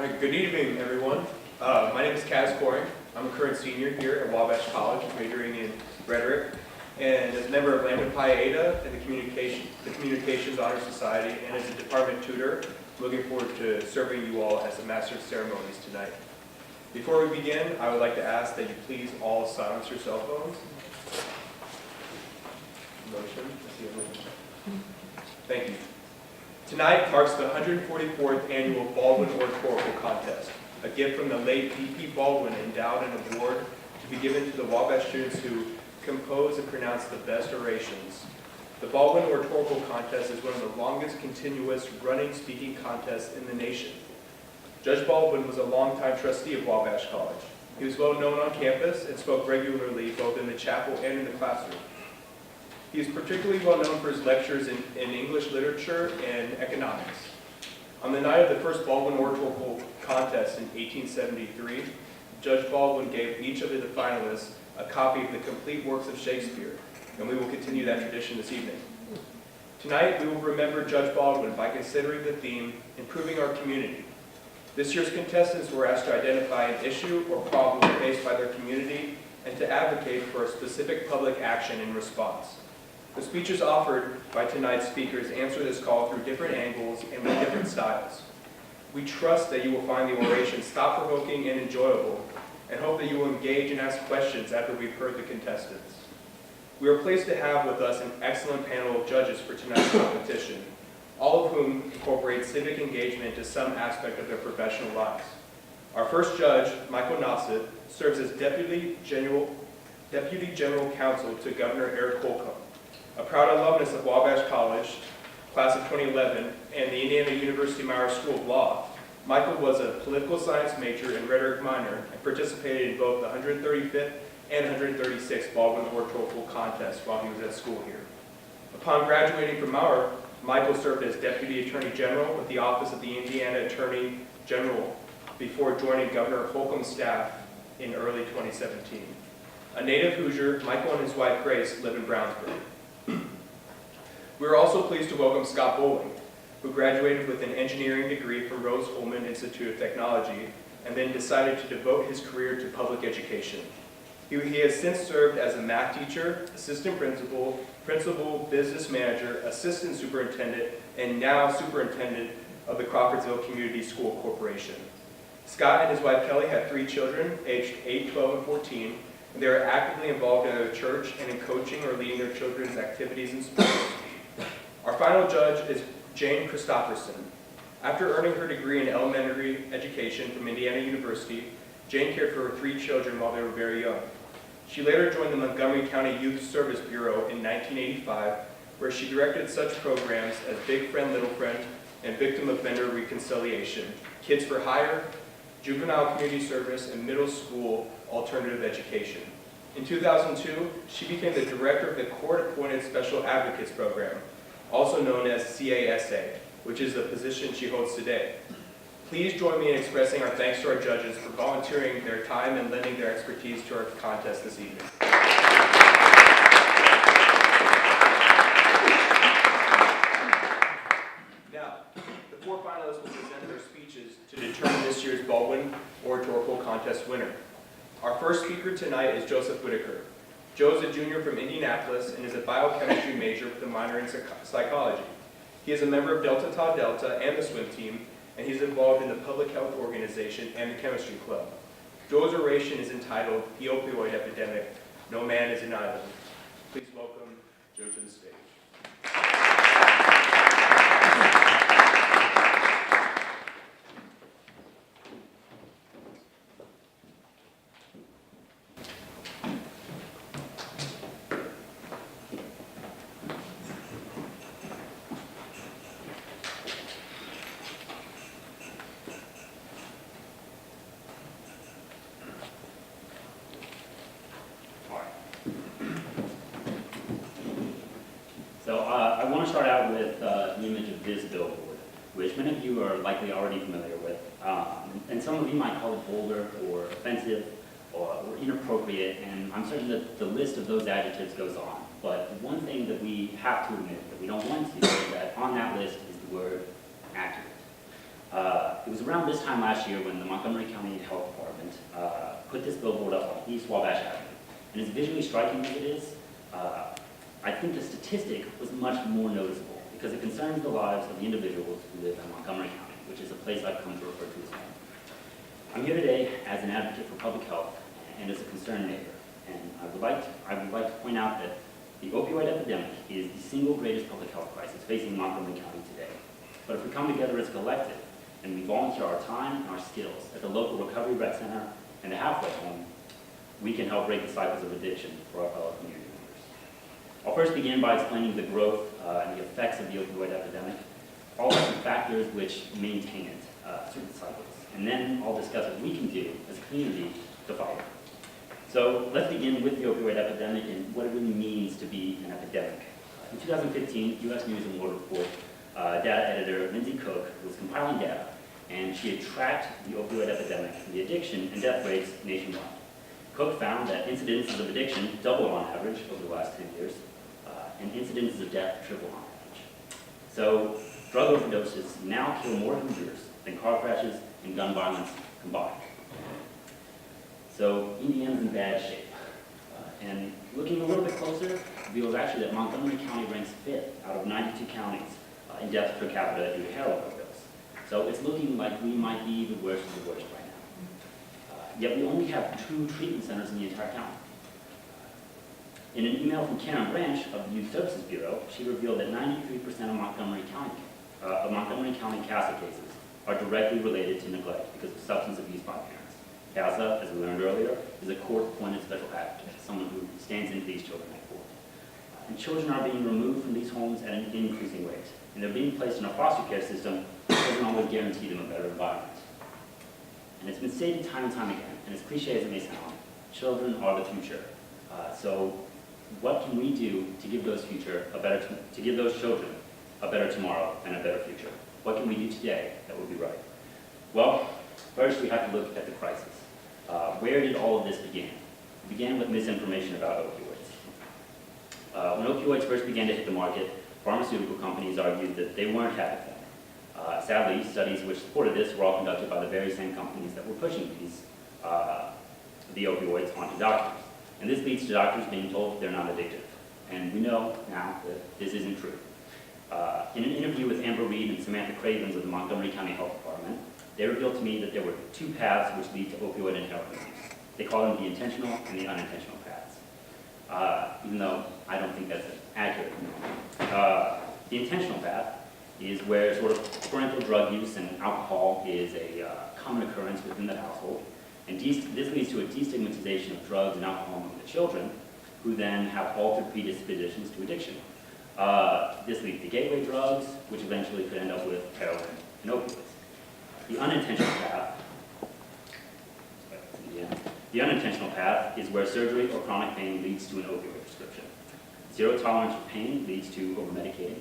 right, good evening, everyone. My name is Kaz Coring. I'm a current senior here at Wabash College, majoring in rhetoric, and as a member of Lambda Pi Eta and the Communications Honor Society, and as a department tutor, looking forward to serving you all as the Master of Ceremonies tonight. Before we begin, I would like to ask that you please all silence your cell phones. Motion. Thank you. Tonight marks the 144th Annual Baldwin Oratorical Contest, a gift from the late V.P. Baldwin endowed an award to be given to the Wabash students who compose and pronounce the best orations. The Baldwin Oratorical Contest is one of the longest continuous running speaking contests in the nation. Judge Baldwin was a longtime trustee of Wabash College. He was well known on campus and spoke regularly both in the chapel and in the classroom. He is particularly well known for his lectures in English literature and economics. On the night of the first Baldwin Oratorical Contest in 1873, Judge Baldwin gave each of the finalists a copy of the complete works of Shakespeare, and we will continue that tradition this evening. Tonight, we will remember Judge Baldwin by considering the theme, Improving Our Community. This year's contestants were asked to identify an issue or problem faced by their community and to advocate for a specific public action in response. The speeches offered by tonight's speakers answer this call through different angles and with different styles. We trust that you will find the oration thought-provoking and enjoyable, and hope that you will engage and ask questions after we've heard the contestants. We are pleased to have with us an excellent panel of judges for tonight's competition, all of whom incorporate civic engagement into some aspect of their professional lives. Our first judge, Michael Dossett, serves as Deputy General Counsel to Governor Eric Holcomb. A proud alumnus of Wabash College, class of 2011, and the Indiana University Myers School of Law, Michael was a political science major and rhetoric minor and participated in both the 135th and 136th Baldwin Oratorical Contest while he was at school here. Upon graduating from Maurer, Michael served as Deputy Attorney General with the Office of the Indiana Attorney General before joining Governor Holcomb's staff in early 2017. A native Hoosier, Michael and his wife Grace live in Brownsburg. We are also pleased to welcome Scott Bowling, who graduated with an engineering degree from Rose-Hulman Institute of Technology and then decided to devote his career to public education. He has since served as a math teacher, assistant principal, business manager, assistant superintendent, and now superintendent of the Crawfordsville Community School Corporation. Scott and his wife Kelly have 3 children, aged 8, 12, and 14, and they are actively involved in their church and in coaching or leading their children's activities and sports. Our final judge is Jane Christopherson. After earning her degree in elementary education from Indiana University, Jane cared for her 3 children while they were very young. She later joined the Montgomery County Youth Service Bureau in 1985, where she directed such programs as Big Friend, Little Friend, and Victim Offender Reconciliation, Kids for Hire, Juvenile Community Service, and Middle School Alternative Education. In 2002, she became the director of the Court-Appointed Special Advocates Program, also known as CASA, which is the position she holds today. Please join me in expressing our thanks to our judges for volunteering their time and lending their expertise to our contest this evening. Now, the 4 finalists will present their speeches to determine this year's Baldwin Oratorical Contest winner. Our first speaker tonight is Joseph Whitaker. Joe is a junior from Indianapolis and is a biochemistry major with a minor in psychology. He is a member of Delta Tau Delta and the swim team, and he's involved in the public health organization and the chemistry club. Joe's oration is entitled The Opioid Epidemic, No Man is an Island. Please welcome Joe to the stage. I want to start out with the image of this billboard, which many of you are likely already familiar with, and some of you might call it vulgar or offensive or inappropriate, and I'm certain that the list of those adjectives goes on. But one thing that we have to admit that we don't want to is that on that list is the word accurate. It was around this time last year when the Montgomery County Health Department put this billboard up on East Wabash Avenue. And as visually striking as it is, I think the statistic was much more noticeable because it concerns the lives of the individuals who live in Montgomery County, which is a place I've come to refer to as home. I'm here today as an advocate for public health and as a concerned neighbor. And I would like to point out that the opioid epidemic is the single greatest public health crisis facing Montgomery County today. But if we come together as a collective and we volunteer our time and our skills at the local recovery rec center and the halfway home, we can help break the cycles of addiction for our fellow community members. I'll first begin by explaining the growth and the effects of the opioid epidemic, all of the factors which maintain it through the cycles. And then I'll discuss what we can do as a community to fight it. So let's begin with the opioid epidemic and what it really means to be an epidemic. In 2015, U.S. News and World Report data editor Lindsay Cook was compiling data, and she had tracked the opioid epidemic, the addiction and death rates nationwide. Cook found that incidences of addiction doubled on average over the last 10 years, and incidences of death tripled on average. So drug overdoses now kill more hoosiers than car crashes and gun violence combined. So Indiana's in bad shape. And looking a little bit closer, reveals actually that Montgomery County ranks 5th out of 92 counties in deaths per capita due to heroin overdose. So it's looking like we might be the worst of the worst right now. Yet we only have 2 treatment centers in the entire county. In an email from Karen Branch of the Youth Services Bureau, she revealed that 93% of Montgomery County CASA cases are directly related to neglect because of substance abuse by parents. CASA, as we learned earlier, is a court-appointed special advocate, someone who stands in for these children at court. And children are being removed from these homes at an increasing rate, and they're being placed in a foster care system that doesn't always guarantee them a better environment. And it's been stated time and time again, and as cliche as it may sound, children are the future. So what can we do to give those children a better tomorrow and a better future? What can we do today that will be right? Well, first we have to look at the crisis. Where did all of this begin? It began with misinformation about opioids. When opioids first began to hit the market, pharmaceutical companies argued that they weren't having them. Sadly, studies which supported this were all conducted by the very same companies that were pushing the opioids onto doctors. And this leads to doctors being told they're not addictive. And we know now that this isn't true. In an interview with Amber Reed and Samantha Cravens of the Montgomery County Health Department, they revealed to me that there were 2 paths which lead to opioid and heroin use. They call them the intentional and the unintentional paths. Even though I don't think that's accurate. The intentional path is where sort of parental drug use and alcohol is a common occurrence within the household. And this leads to a destigmatization of drugs and alcohol among the children, who then have altered predispositions to addiction. This leads to gateway drugs, which eventually could end up with heroin and opioids. The unintentional path is where surgery or chronic pain leads to an opioid prescription. Zero tolerance for pain leads to over-medicating.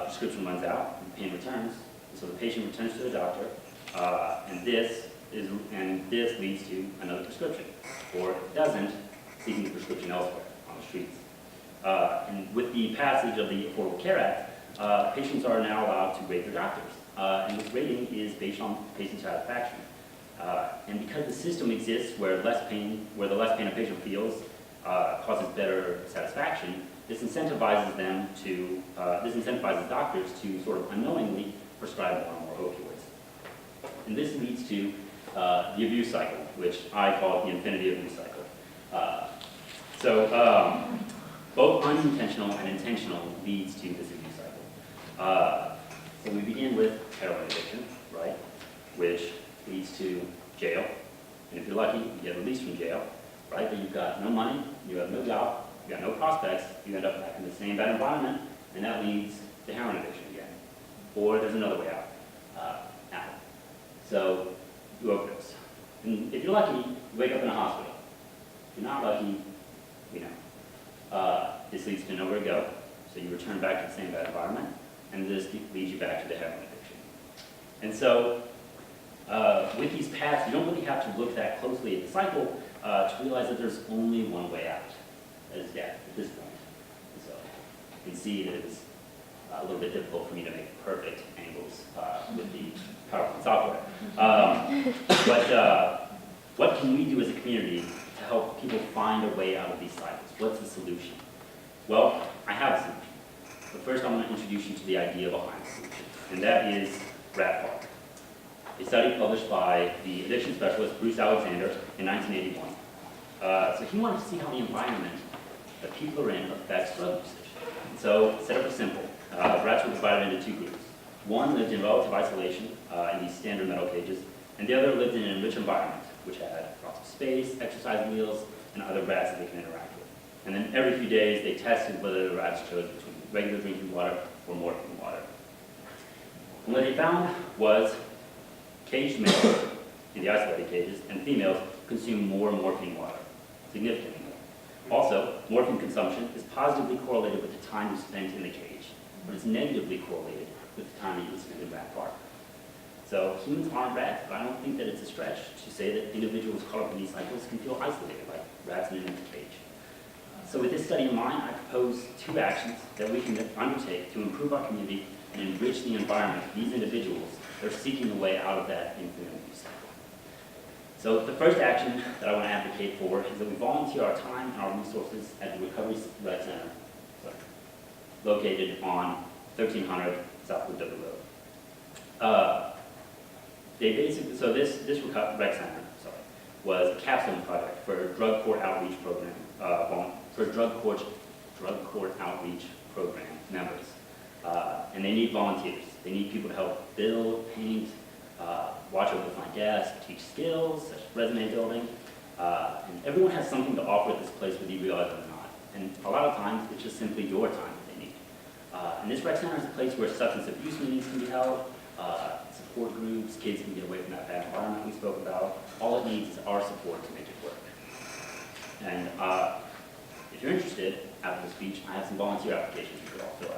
Prescription runs out, and pain returns, so the patient returns to the doctor, and this leads to another prescription, or if it doesn't, seeking the prescription elsewhere on the streets. And with the passage of the Affordable Care Act, patients are now allowed to rate their doctors. And this rating is based on patient satisfaction. And because the system exists where the less pain a patient feels causes better satisfaction, this incentivizes doctors to sort of unknowingly prescribe more and more opioids. And this leads to the abuse cycle, which I call the infinity abuse cycle. Both unintentional and intentional leads to this abuse cycle. So we begin with heroin addiction, right, which leads to jail. And if you're lucky, you get released from jail, right, but you've got no money, you have no job, you've got no prospects, you end up back in the same bad environment, and that leads to heroin addiction again. Or there's another way out. So you overdose. And if you're lucky, you wake up in a hospital. If you're not lucky, this leads to nowhere to go, so you return back to the same bad environment, and this leads you back to the heroin addiction. And so, with these paths, you don't really have to look that closely at the cycle to realize that there's only one way out, that is death at this point. And so, you can see that it was a little bit difficult for me to make perfect angles with the PowerPoint software. What can we do as a community to help people find a way out of these cycles? What's the solution? Well, I have a solution. But first, I want to introduce you to the idea behind the solution, and that is Rat Park. A study published by the addiction specialist Bruce Alexander in 1981. So he wanted to see how the environment that people are in affects drug usage. So setup was simple. Rats were divided into two groups. One lived in relative isolation in these standard metal cages, and the other lived in an enriched environment, which had lots of space, exercise wheels, and other rats that they can interact with. And then every few days, they tested whether the rats chose between regular drinking water or morphine water. And what they found was caged males in the isolated cages and females consume more morphine water, significantly more. Also, morphine consumption is positively correlated with the time you spent in the cage, but it's negatively correlated with the time that you spend in Rat Park. So humans aren't rats, but I don't think that it's a stretch to say that individuals caught up in these cycles can feel isolated, like rats in an empty cage. So with this study in mind, I propose two actions that we can undertake to improve our community and enrich the environment of these individuals that are seeking a way out of that infinite abuse cycle. So the first action that I want to advocate for is that we volunteer our time and our resources at the Recovery Rec Center, located on 1300 South Whitaker Road. This rec center, was a capstone project for a drug court outreach program, members. And they need volunteers. They need people to help build, paint, watch over the front desk, teach skills such as resume building. And everyone has something to offer at this place whether you realize it or not. And a lot of times it's just simply your time that they need. And this rec center is a place where substance abuse meetings can be held, support groups, kids can get away from that bad environment we spoke about. All it needs is our support to make it work. And if you're interested, after the speech, I have some volunteer applications you could all fill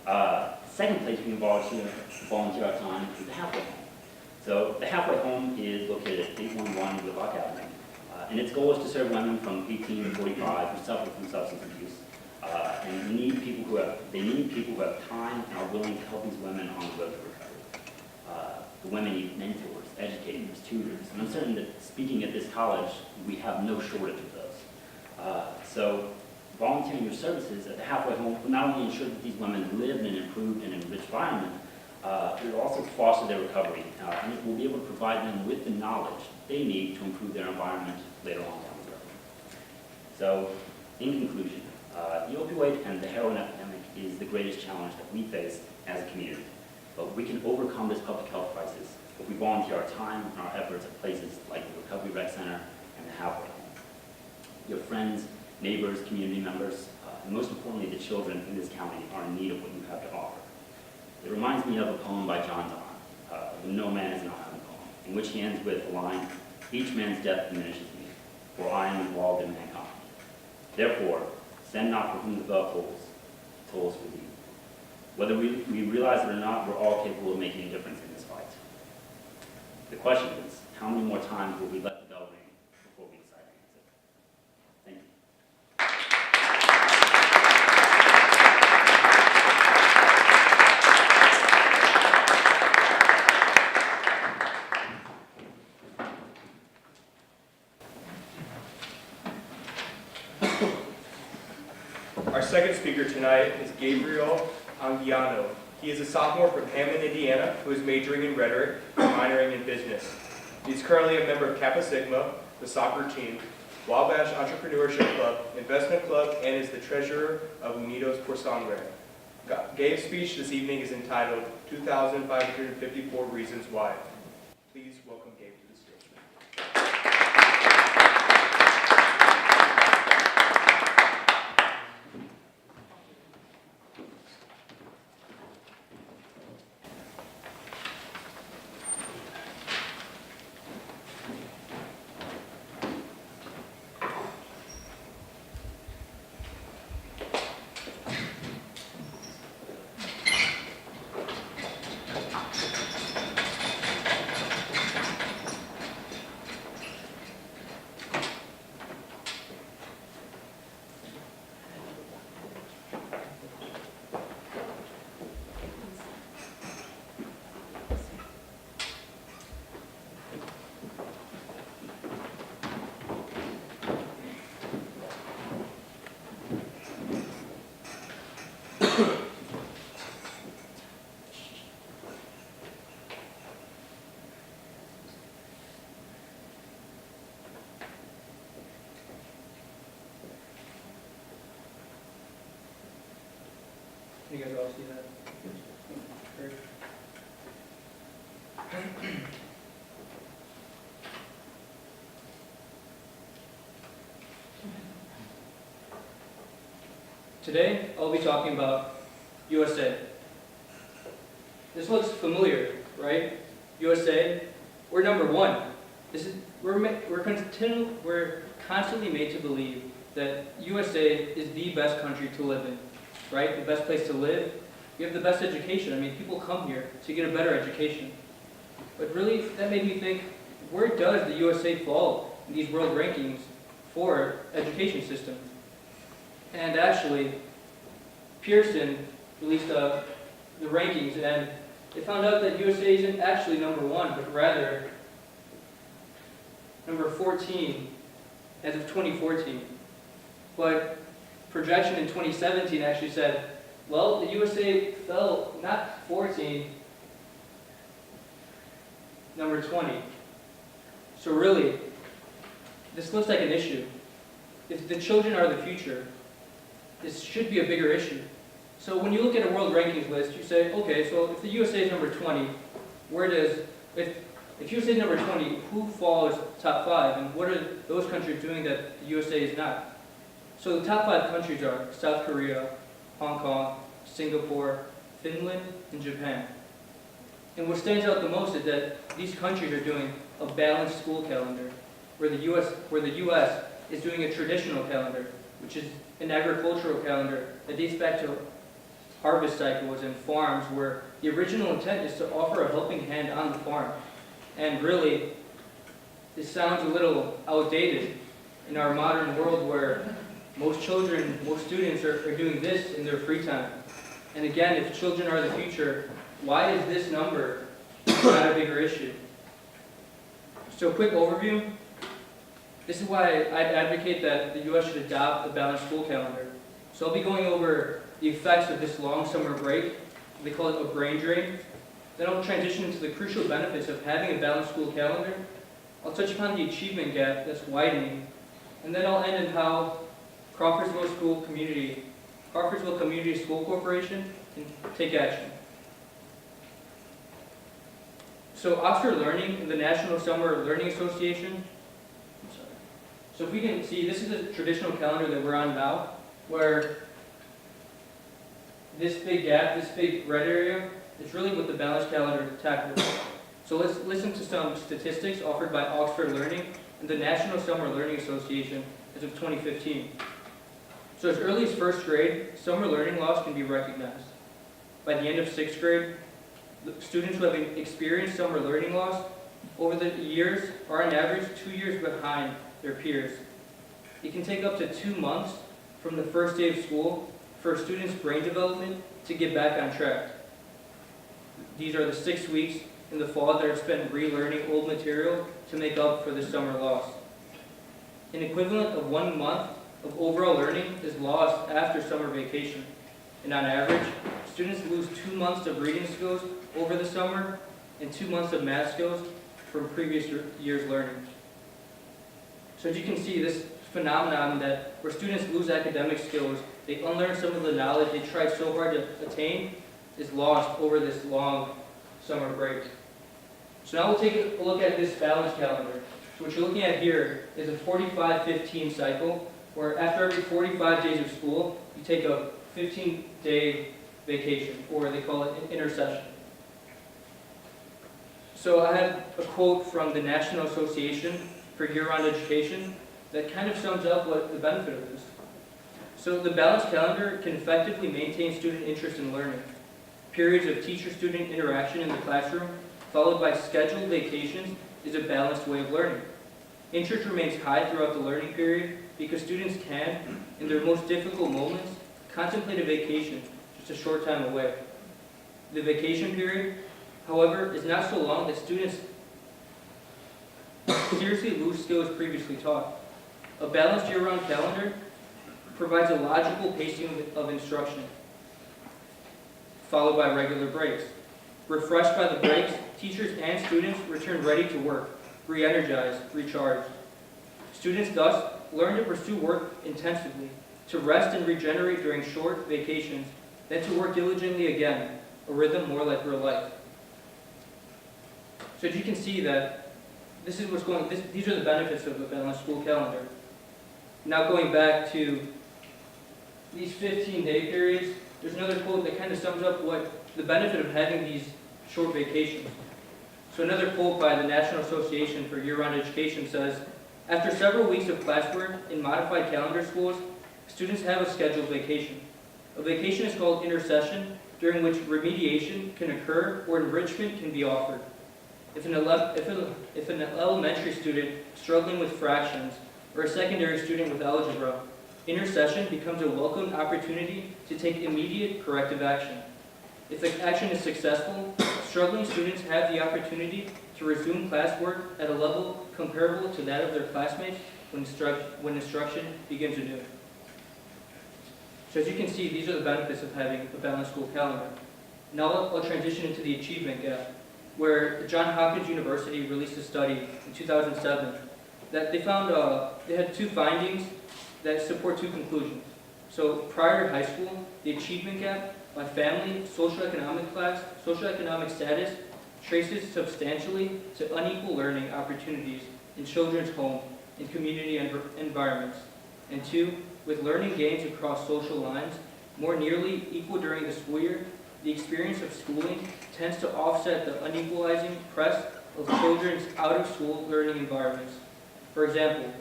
out. Second place we can volunteer our time is the halfway home. So the halfway home is located at 811 Whitaker Avenue. And its goal is to serve women from 18 to 45 who suffer from substance abuse. And they need people who have time and are willing to help these women on the road to recovery. The women need mentors, educators, tutors, and I'm certain that speaking at this college, we have no shortage of those. So volunteering your services at the halfway home will not only ensure that these women live in an improved and enriched environment, it will also foster their recovery, and it will be able to provide them with the knowledge they need to improve their environment later on down the road. So, in conclusion, the opioid and the heroin epidemic is the greatest challenge that we face as a community. But we can overcome this public health crisis if we volunteer our time and our efforts at places like the Recovery Rec Center and the halfway home. Your friends, neighbors, community members, and most importantly, the children in this county are in need of what you have to offer. It reminds me of a poem by John Donne, the No Man is an Island poem, in which he ends with the line, "Each man's death diminishes me, for I am involved in mankind. Therefore, send not for whom the bell tolls for thee." Whether we realize it or not, we're all capable of making a difference in this fight. The question is, how many more times will we let the bell ring before we decide to answer? Thank you. Our second speaker tonight is Gabriel Anguiano. He is a sophomore from Hammond, Indiana, who is majoring in rhetoric and minoring in business. He is currently a member of Kappa Sigma, the soccer team, Wabash Entrepreneurship Club, Investment Club, and is the treasurer of Unidos por Sangre. Gabe's speech this evening is entitled 2,554 Reasons Why. Please welcome Gabe to the stage. You guys all see that? Great. Today, I'll be talking about USA. This looks familiar, right? USA, we're number one. We're constantly made to believe that USA is the best country to live in, right? The best place to live. You have the best education. I mean, people come here to get a better education. But really, that made me think, where does the USA fall in these world rankings for education system? And actually, Pearson released the rankings, and they found out that USA isn't actually number one, but rather number 14 as of 2014. But projection in 2017 actually said, well, the USA fell not 14, number 20. So really, this looks like an issue. If the children are the future, this should be a bigger issue. So when you look at a world rankings list, you say, okay, so if the USA is number 20, if USA is number 20, who falls top 5? And what are those countries doing that the USA is not? So the top 5 countries are South Korea, Hong Kong, Singapore, Finland, and Japan. And what stands out the most is that these countries are doing a balanced school calendar, where the US is doing a traditional calendar, which is an agricultural calendar that dates back to harvest cycles and farms, where the original intent is to offer a helping hand on the farm. And really, this sounds a little outdated in our modern world where most students are doing this in their free time. And again, if children are the future, why is this number not a bigger issue? So quick overview. This is why I'd advocate that the U.S. should adopt a balanced school calendar. So I'll be going over the effects of this long summer break. They call it a brain drain. Then I'll transition into the crucial benefits of having a balanced school calendar. I'll touch upon the achievement gap that's widening. And then I'll end in how Crawfordsville Community School Corporation can take action. So Oxford Learning and the National Summer Learning Association. So if we can see, this is the traditional calendar that we're on now, where this big gap, this big red area, it's really what the balanced calendar tackles. So let's listen to some statistics offered by Oxford Learning and the National Summer Learning Association as of 2015. So as early as first grade, summer learning loss can be recognized. By the end of sixth grade, the students who have experienced summer learning loss over the years are on average 2 years behind their peers. It can take up to 2 months from the first day of school for a student's brain development to get back on track. These are the 6 weeks in the fall that are spent relearning old material to make up for the summer loss. An equivalent of 1 month of overall learning is lost after summer vacation. And on average, students lose 2 months of reading skills over the summer and 2 months of math skills from previous year's learning. So as you can see, this phenomenon that where students lose academic skills, they unlearn some of the knowledge they tried so hard to attain, is lost over this long summer break. So now we'll take a look at this balanced calendar. So what you're looking at here is a 45-15 cycle, where after every 45 days of school, you take a 15-day vacation, or they call it an intersession. So I have a quote from the National Association for Year-Round Education that kind of sums up what the benefit of this. So the balanced calendar can effectively maintain student interest in learning. Periods of teacher-student interaction in the classroom, followed by scheduled vacations, is a balanced way of learning. Interest remains high throughout the learning period because students can, in their most difficult moments, contemplate a vacation just a short time away. The vacation period, however, is not so long that students seriously lose skills previously taught. A balanced year-round calendar provides a logical pacing of instruction, followed by regular breaks. Refreshed by the breaks, teachers and students return ready to work, re-energized, recharged. Students thus learn to pursue work intensively, to rest and regenerate during short vacations, then to work diligently again, a rhythm more like real life. So as you can see that this is these are the benefits of a balanced school calendar. Now going back to these 15-day periods, there's another quote that kind of sums up what the benefit of having these short vacations. So another quote by the National Association for Year-Round Education says, "After several weeks of classwork in modified calendar schools, students have a scheduled vacation. A vacation is called intercession, during which remediation can occur or enrichment can be offered. If an elementary student struggling with fractions or a secondary student with algebra, intercession becomes a welcome opportunity to take immediate corrective action. If the action is successful, struggling students have the opportunity to resume classwork at a level comparable to that of their classmates when instruction begins anew." So as you can see, these are the benefits of having a balanced school calendar. Now I'll transition into the achievement gap, where Johns Hopkins University released a study in 2007 that they found they had two findings that support two conclusions. So prior to high school, the achievement gap by family, socioeconomic class, socioeconomic status traces substantially to unequal learning opportunities in children's home and community environments. And two, with learning gains across social lines more nearly equal during the school year, the experience of schooling tends to offset the unequalizing press of children's out-of-school learning environments. For example,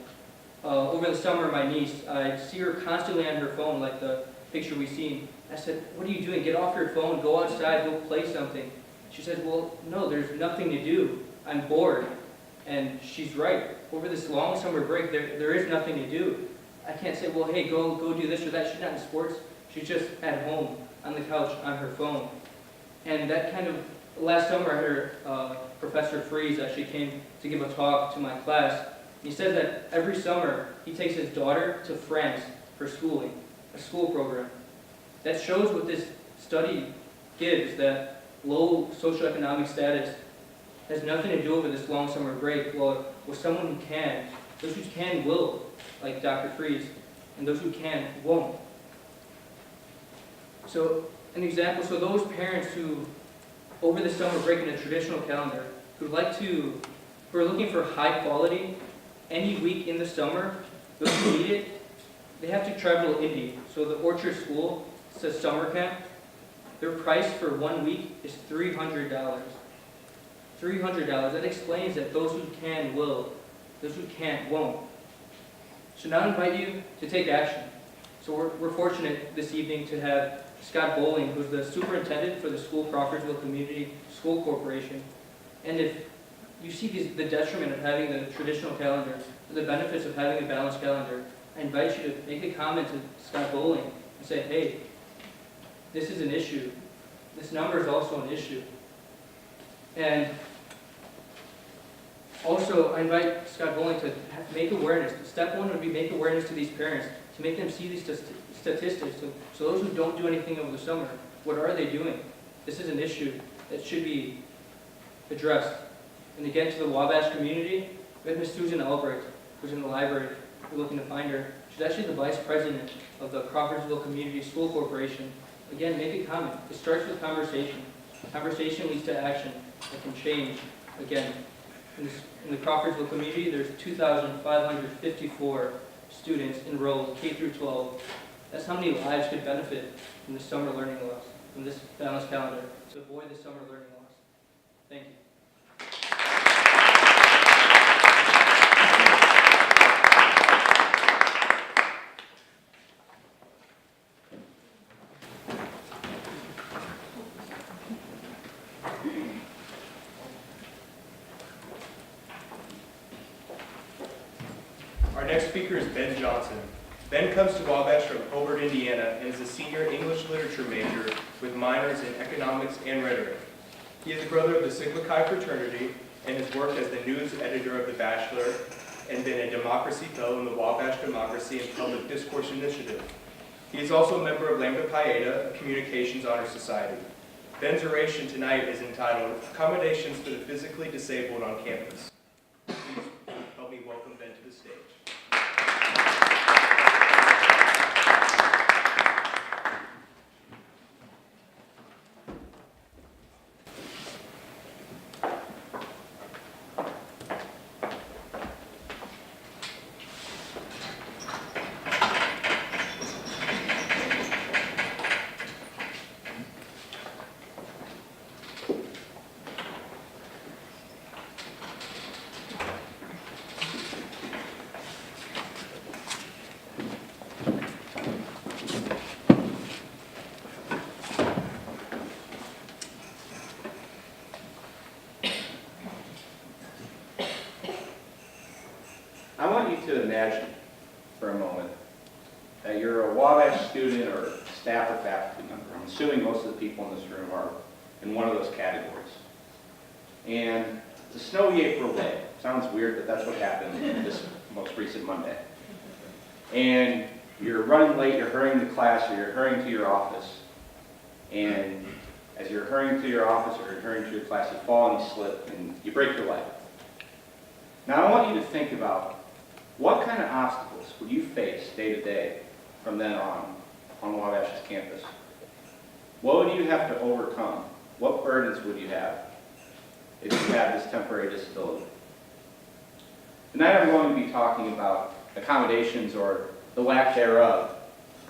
over the summer, my niece, I see her constantly on her phone, like the picture we've seen. I said, "What are you doing? Get off your phone, go outside, go play something." She says, "Well, no, there's nothing to do. I'm bored." And she's right. Over this long summer break, there is nothing to do. I can't say, "Well, hey, go do this or that." She's not in sports. She's just at home on the couch on her phone. And that kind of, last summer I heard Professor Freeze actually came to give a talk to my class. He said that every summer he takes his daughter to France for schooling, a school program. That shows what this study gives, that low socioeconomic status has nothing to do with this long summer break. Well, with someone who can, those who can will, like Dr. Freeze, and those who can won't. So an example, so those parents who, over the summer break in a traditional calendar, who are looking for high quality, any week in the summer, those who need it, they have to travel to Indy. So the Orchard School, it's a summer camp. Their price for 1 week is $300. $300. That explains that those who can will, those who can't won't. So now I invite you to take action. So we're fortunate this evening to have Scott Bowling, who's the superintendent for the school Crawfordsville Community School Corporation. And if you see the detriment of having the traditional calendar, the benefits of having a balanced calendar, I invite you to make a comment to Scott Bowling and say, "Hey, this is an issue. This number is also an issue." And also, I invite Scott Bowling to make awareness. Step one would be make awareness to these parents, to make them see these statistics. So those who don't do anything over the summer, what are they doing? This is an issue that should be addressed. And again, to the Wabash community, we have Ms. Susan Albrecht, who's in the library. We're looking to find her. She's actually the vice president of the Crawfordsville Community School Corporation. Again, make a comment. It starts with conversation. Conversation leads to action that can change. Again, in the Crawfordsville community, there's 2,554 students enrolled K through 12. That's how many lives could benefit from the summer learning loss, from this balanced calendar, to avoid the summer learning loss. Thank you. Our next speaker is Ben Johnson. Ben comes to Wabash from Hobart, Indiana, and is a senior English literature major with minors in economics and rhetoric. He is a brother of the Sigma Chi fraternity and has worked as the news editor of The Bachelor and been a democracy fellow in the Wabash Democracy and Public Discourse Initiative. He is also a member of Lambda Pi Eta, a communications honor society. Ben's oration tonight is entitled Accommodations for the Physically Disabled on Campus. Please help me welcome Ben to the stage. to imagine for a moment that you're a Wabash student or staff or faculty member. I'm assuming most of the people in this room are in one of those categories. And it's a snowy April day. Sounds weird, but that's what happened this most recent Monday. And you're running late, you're hurrying to class, or you're hurrying to your office. And as you're hurrying to your office or you're hurrying to your class, you fall and you slip and you break your leg. Now I want you to think about what kind of obstacles would you face day to day from then on Wabash's campus? What would you have to overcome? What burdens would you have if you had this temporary disability? Tonight I'm going to be talking about accommodations or the lack thereof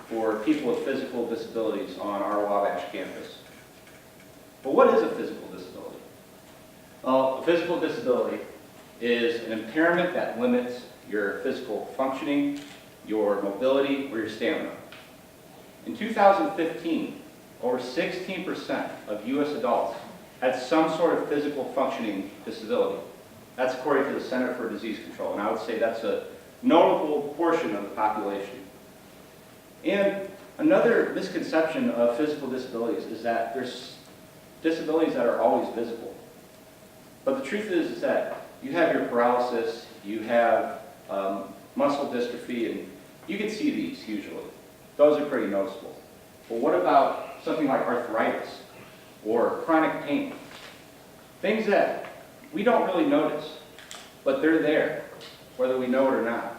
for people with physical disabilities on our Wabash campus. But what is a physical disability? Well, a physical disability is an impairment that limits your physical functioning, your mobility, or your stamina. In 2015, over 16% of U.S. adults had some sort of physical functioning disability. That's according to the Center for Disease Control, and I would say that's a notable portion of the population. And another misconception of physical disabilities is that there's disabilities that are always visible. But the truth is that you have your paralysis, you have muscle dystrophy, and you can see these usually. Those are pretty noticeable. But what about something like arthritis or chronic pain? Things that we don't really notice, but they're there, whether we know it or not.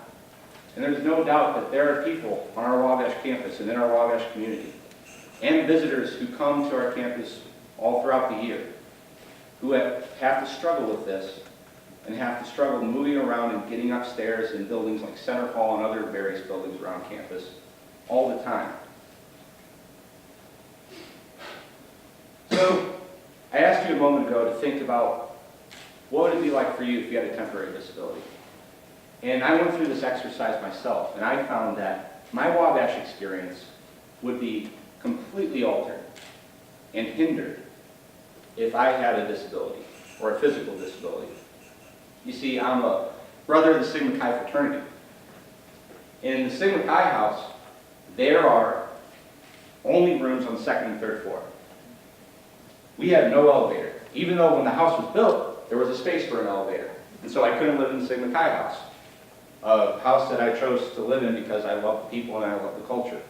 And there's no doubt that there are people on our Wabash campus and in our Wabash community, and visitors who come to our campus all throughout the year, who have to struggle with this and have to struggle moving around and getting upstairs in buildings like Center Hall and other various buildings around campus all the time. So I asked you a moment ago to think about what would it be like for you if you had a temporary disability. And I went through this exercise myself, and I found that my Wabash experience would be completely altered and hindered if I had a disability or a physical disability. You see, I'm a brother of the Sigma Chi fraternity. In the Sigma Chi house, there are only rooms on the second and third floor. We had no elevator, even though when the house was built, there was a space for an elevator. And so I couldn't live in the Sigma Chi house, a house that I chose to live in because I love the people and I love the culture.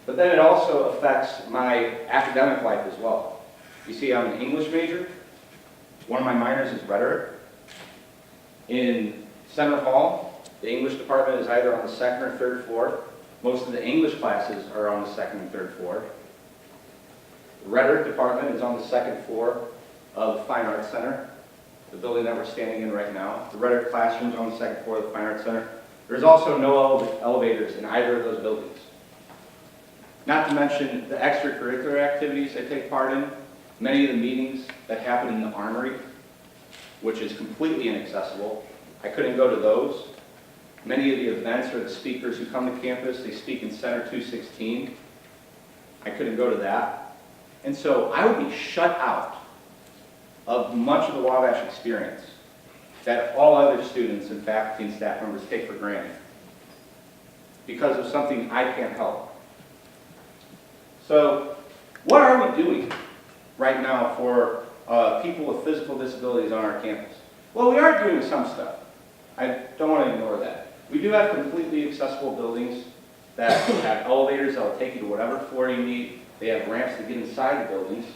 But then it also affects my academic life as well. You see, I'm an English major. One of my minors is rhetoric. In Center Hall, the English department is either on the second or third floor. Most of the English classes are on the second and third floor. The rhetoric department is on the second floor of the Fine Arts Center, the building that we're standing in right now. The rhetoric classrooms are on the second floor of the Fine Arts Center. There's also no elevators in either of those buildings. Not to mention the extracurricular activities I take part in, many of the meetings that happen in the Armory, which is completely inaccessible. I couldn't go to those. Many of the events or the speakers who come to campus, they speak in Center 216. I couldn't go to that. And so I would be shut out of much of the Wabash experience that all other students and faculty and staff members take for granted because of something I can't help. So what are we doing right now for people with physical disabilities on our campus? Well, we are doing some stuff. I don't want to ignore that. We do have completely accessible buildings that have elevators that will take you to whatever floor you need. They have ramps to get inside the buildings.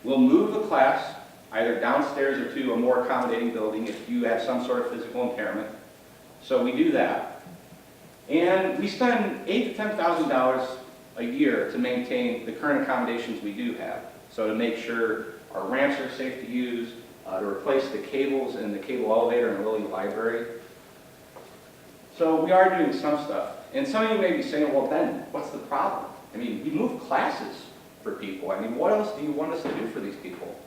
We'll move the class either downstairs or to a more accommodating building if you have some sort of physical impairment. So we do that. And we spend $8,000 to $10,000 a year to maintain the current accommodations we do have. So to make sure our ramps are safe to use, to replace the cables in the cable elevator in the Lilly Library. So we are doing some stuff. And some of you may be saying, well, Ben, what's the problem? I mean, we move classes for people. I mean, what else do you want us to do for these people?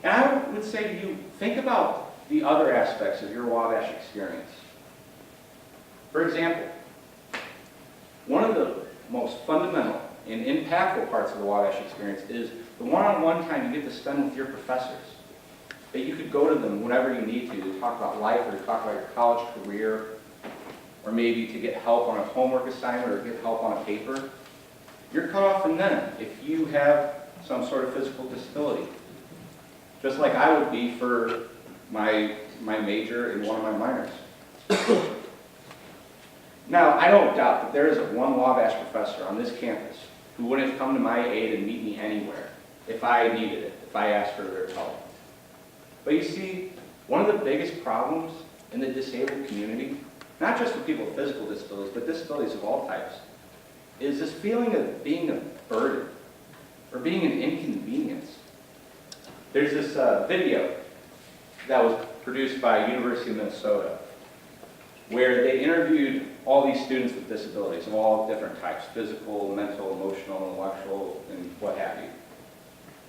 And I would say to you, think about the other aspects of your Wabash experience. For example, one of the most fundamental and impactful parts of the Wabash experience is the one-on-one time you get to spend with your professors. that you could go to them whenever you need to talk about life or to talk about your college career, or maybe to get help on a homework assignment or get help on a paper, you're cut off from them if you have some sort of physical disability. Just like I would be for my major in one of my minors. Now, I don't doubt that there isn't one Wabash professor on this campus who wouldn't come to my aid and meet me anywhere if I needed it, if I asked for their help. But you see, one of the biggest problems in the disabled community, not just for people with physical disabilities, but disabilities of all types, is this feeling of being a burden or being an inconvenience. There's this video that was produced by University of Minnesota where they interviewed all these students with disabilities of all different types, physical, mental, emotional, intellectual, and what have you.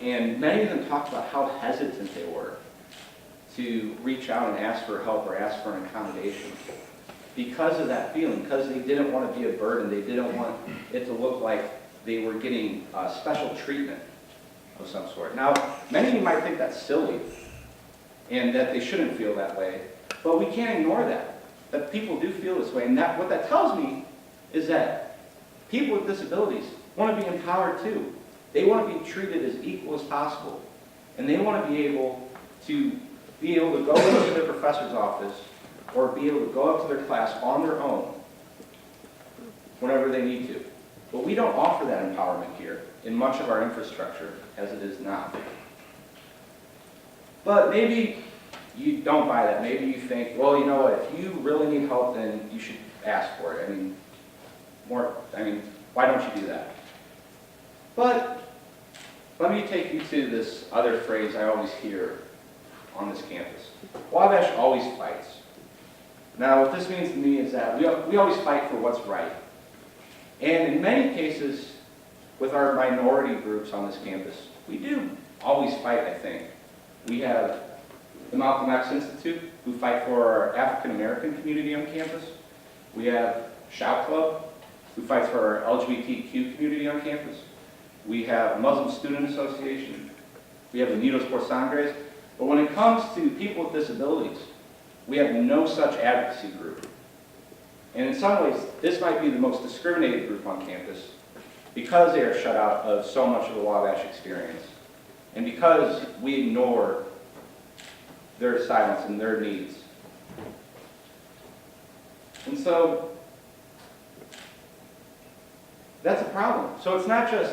And many of them talked about how hesitant they were to reach out and ask for help or ask for an accommodation because of that feeling, because they didn't want to be a burden. They didn't want it to look like they were getting special treatment of some sort. Now, many of you might think that's silly and that they shouldn't feel that way, but we can't ignore that people do feel this way. And what that tells me is that people with disabilities want to be empowered too. They want to be treated as equal as possible. And they want to be able to go into their professor's office or be able to go up to their class on their own whenever they need to. But we don't offer that empowerment here in much of our infrastructure as it is now. But maybe you don't buy that. Maybe you think, well, you know what, if you really need help, then you should ask for it. Why don't you do that? But let me take you to this other phrase I always hear on this campus. Wabash always fights. Now, what this means to me is that we always fight for what's right. And in many cases, with our minority groups on this campus, we do always fight, I think. We have the Malcolm X Institute, who fight for our African American community on campus. We have Shout Club, who fights for our LGBTQ community on campus. We have Muslim Student Association. We have the Unidos por Sangres. But when it comes to people with disabilities, we have no such advocacy group. And in some ways, this might be the most discriminated group on campus because they are shut out of so much of the Wabash experience. And because we ignore their silence and their needs. And so, that's a problem. So it's not just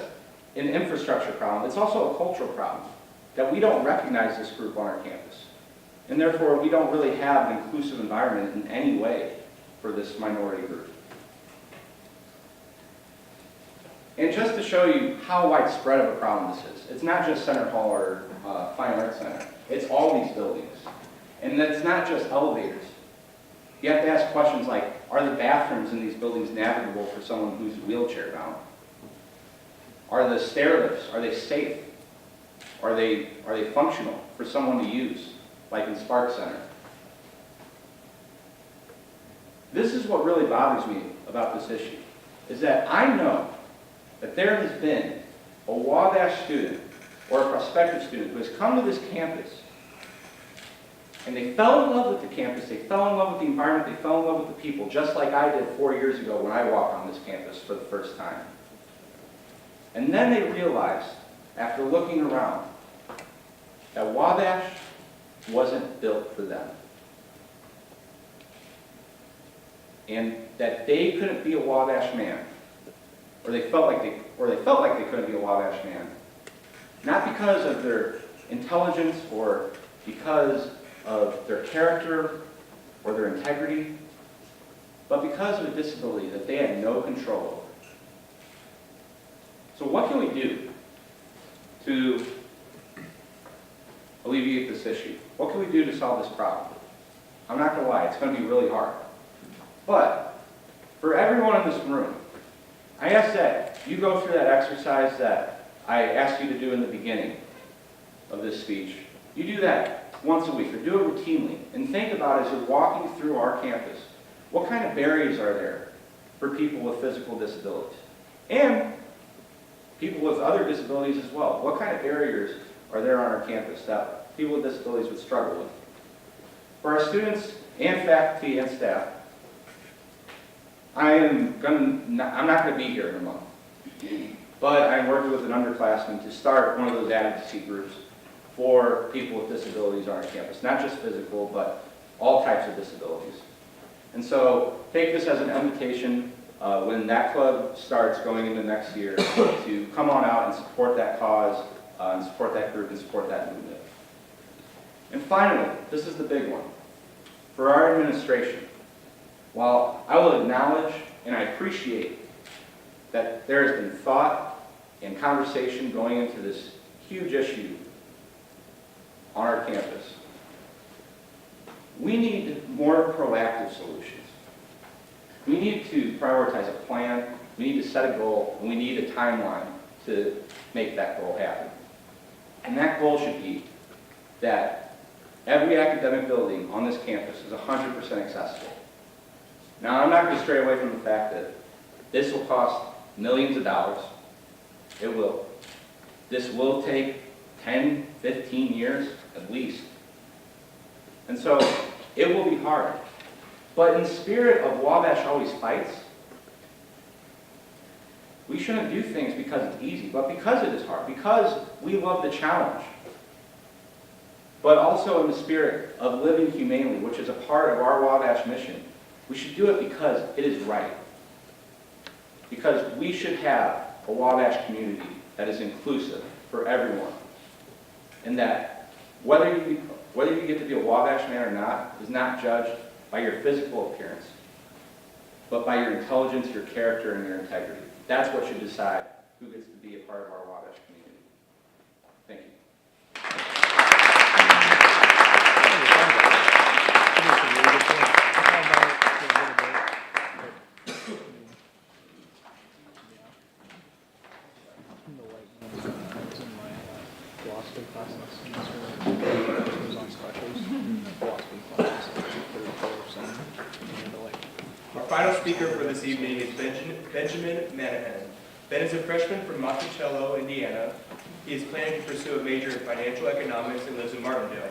an infrastructure problem, it's also a cultural problem, that we don't recognize this group on our campus. And therefore, we don't really have an inclusive environment in any way for this minority group. And just to show you how widespread of a problem this is, it's not just Center Hall or Fine Arts Center, it's all these buildings. And it's not just elevators. You have to ask questions like, are the bathrooms in these buildings navigable for someone who's wheelchair bound? Are the stair lifts, are they safe? Are they functional for someone to use, like in Spark Center? This is what really bothers me about this issue, is that I know that there has been a Wabash student or a prospective student who has come to this campus and they fell in love with the campus, they fell in love with the environment, they fell in love with the people, just like I did 4 years ago when I walked on this campus for the first time. And then they realized, after looking around, that Wabash wasn't built for them. And that they couldn't be a Wabash man, or they felt like they couldn't be a Wabash man, not because of their intelligence or because of their character or their integrity, but because of a disability that they had no control over. So what can we do to alleviate this issue? What can we do to solve this problem? I'm not going to lie, it's going to be really hard. But for everyone in this room, I ask that you go through that exercise that I asked you to do in the beginning of this speech. You do that once a week, or do it routinely, and think about as you're walking through our campus, what kind of barriers are there for people with physical disabilities? And people with other disabilities as well. What kind of barriers are there on our campus that people with disabilities would struggle with. For our students and faculty and staff, I'm not going to be here in a month, but I'm working with an underclassman to start one of those advocacy groups for people with disabilities on our campus, not just physical, but all types of disabilities. And so take this as an invitation when that club starts going into next year to come on out and support that cause, and support that group, and support that movement. And finally, this is the big one. For our administration, while I will acknowledge and I appreciate that there has been thought and conversation going into this huge issue on our campus, we need more proactive solutions. We need to prioritize a plan, we need to set a goal, and we need a timeline to make that goal happen. And that goal should be that every academic building on this campus is 100% accessible. Now, I'm not going to stray away from the fact that this will cost millions of dollars. It will. This will take 10, 15 years at least. And so it will be hard. But in the spirit of Wabash always fights, we shouldn't do things because it's easy, but because it is hard, because we love the challenge. But also in the spirit of living humanely, which is a part of our Wabash mission, we should do it because it is right. Because we should have a Wabash community that is inclusive for everyone. And that whether you get to be a Wabash man or not is not judged by your physical appearance, but by your intelligence, your character, and your integrity. That's what should decide who gets to be a part of our Wabash community. Thank you. Our final speaker for this evening is Benjamin Manahan. Ben is a freshman from Monticello, Indiana. He is planning to pursue a major in financial economics and lives in Martindale.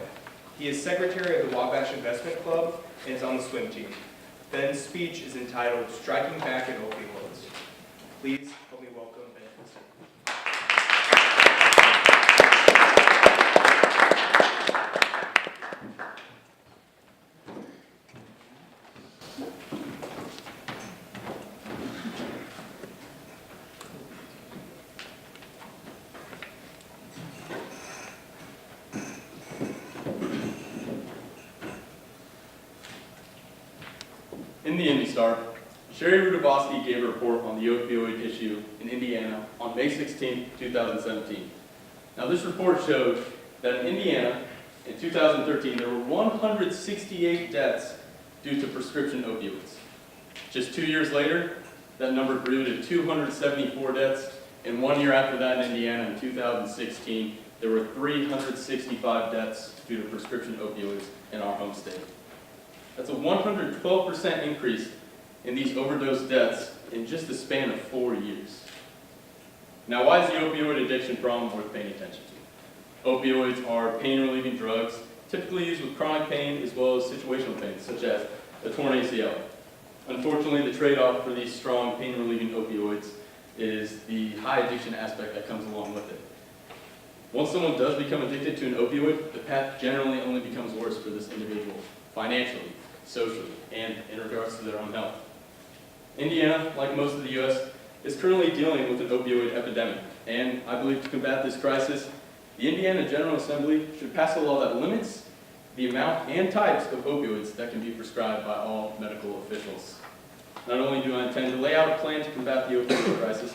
He is secretary of the Wabash Investment Club and is on the swim team. Ben's speech is entitled Striking Back at Opioids. Please help me welcome Ben. In the Indy Star, Sherry Rudabowski gave a report on the opioid issue in Indiana on May 16, 2017. Now, this report showed that in Indiana, in 2013, there were 168 deaths due to prescription opioids. Just 2 years later, that number grew to 274 deaths, and 1 year after that in Indiana, in 2016, there were 365 deaths due to prescription opioids in our home state. That's a 112% increase in these overdose deaths in just the span of 4 years. Now, why is the opioid addiction problem worth paying attention to? Opioids are pain-relieving drugs, typically used with chronic pain as well as situational pain, such as a torn ACL. Unfortunately, the trade-off for these strong pain-relieving opioids is the high addiction aspect that comes along with it. Once someone does become addicted to an opioid, the path generally only becomes worse for this individual, financially, socially, and in regards to their own health. Indiana, like most of the U.S., is currently dealing with an opioid epidemic, and I believe to combat this crisis, the Indiana General Assembly should pass a law that limits the amount and types of opioids that can be prescribed by all medical officials. Not only do I intend to lay out a plan to combat the opioid crisis,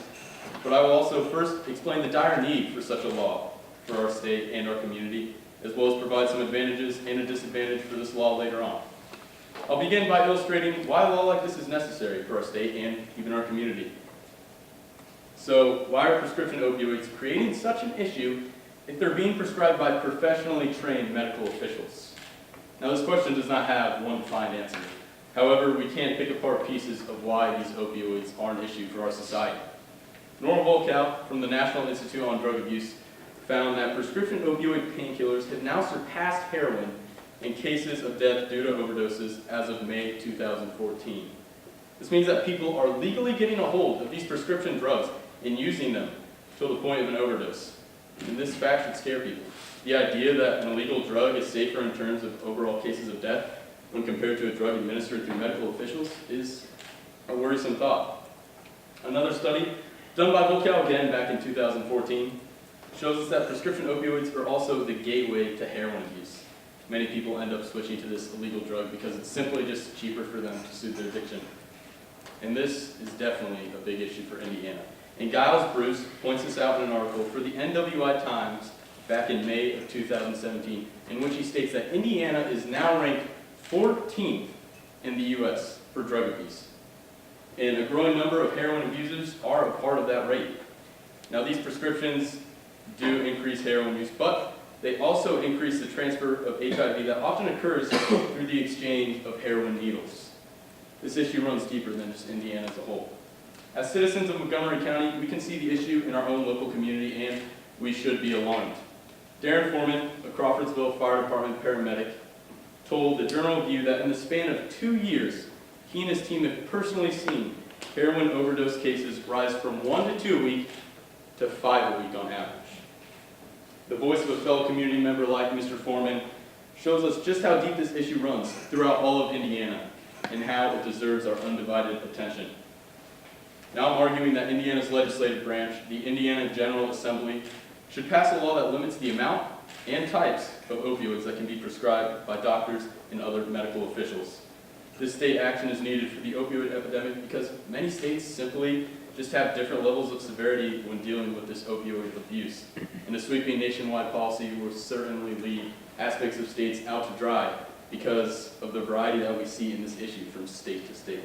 but I will also first explain the dire need for such a law for our state and our community, as well as provide some advantages and a disadvantage for this law later on. I'll begin by illustrating why a law like this is necessary for our state and even our community. So, why are prescription opioids creating such an issue if they're being prescribed by professionally trained medical officials? Now, this question does not have one defined answer. However, we can pick apart pieces of why these opioids are an issue for our society. Norm Volkow from the National Institute on Drug Abuse found that prescription opioid painkillers have now surpassed heroin in cases of death due to overdoses as of May 2014. This means that people are legally getting a hold of these prescription drugs and using them till the point of an overdose. And this fact should scare people. The idea that an illegal drug is safer in terms of overall cases of death when compared to a drug administered through medical officials is a worrisome thought. Another study done by Volkow again back in 2014 shows us that prescription opioids are also the gateway to heroin abuse. Many people end up switching to this illegal drug because it's simply just cheaper for them to soothe their addiction. And this is definitely a big issue for Indiana. And Giles Bruce points this out in an article for the NWI Times back in May of 2017, in which he states that Indiana is now ranked 14th in the U.S. for drug abuse. And a growing number of heroin abusers are a part of that rate. Now, these prescriptions do increase heroin use, but they also increase the transfer of HIV that often occurs through the exchange of heroin needles. This issue runs deeper than just Indiana as a whole. As citizens of Montgomery County, we can see the issue in our own local community, and we should be alarmed. Darren Foreman, a Crawfordsville Fire Department paramedic, told the Journal Review that in the span of 2 years, he and his team have personally seen heroin overdose cases rise from 1 to 2 a week to 5 a week on average. The voice of a fellow community member like Mr. Foreman shows us just how deep this issue runs throughout all of Indiana and how it deserves our undivided attention. Now I'm arguing that Indiana's legislative branch, the Indiana General Assembly, should pass a law that limits the amount and types of opioids that can be prescribed by doctors and other medical officials. This state action is needed for the opioid epidemic because many states simply just have different levels of severity when dealing with this opioid abuse. And a sweeping nationwide policy will certainly leave aspects of states out to dry because of the variety that we see in this issue from state to state.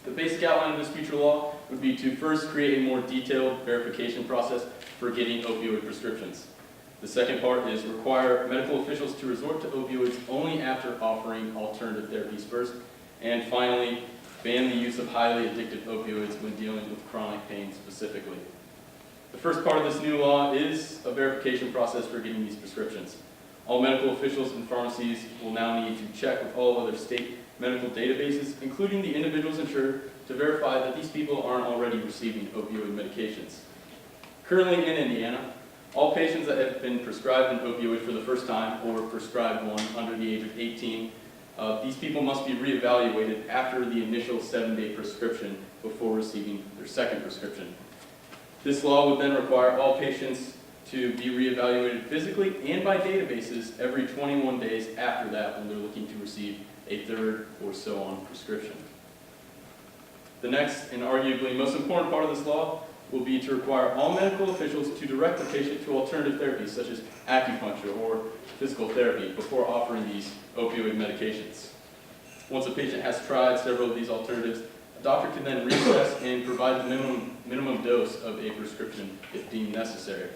The basic outline of this future law would be to first create a more detailed verification process for getting opioid prescriptions. The second part is require medical officials to resort to opioids only after offering alternative therapies first. And finally, ban the use of highly addictive opioids when dealing with chronic pain specifically. The first part of this new law is a verification process for getting these prescriptions. All medical officials and pharmacies will now need to check with all other state medical databases, including the individuals insured, to verify that these people aren't already receiving opioid medications. Currently in Indiana, all patients that have been prescribed an opioid for the first time or prescribed one under the age of 18, these people must be reevaluated after the initial 7-day prescription before receiving their second prescription. This law would then require all patients to be reevaluated physically and by databases every 21 days after that when they're looking to receive a third or so on prescription. The next and arguably most important part of this law will be to require all medical officials to direct the patient to alternative therapies such as acupuncture or physical therapy before offering these opioid medications. Once a patient has tried several of these alternatives, a doctor can then reassess and provide the minimum dose of a prescription if deemed necessary.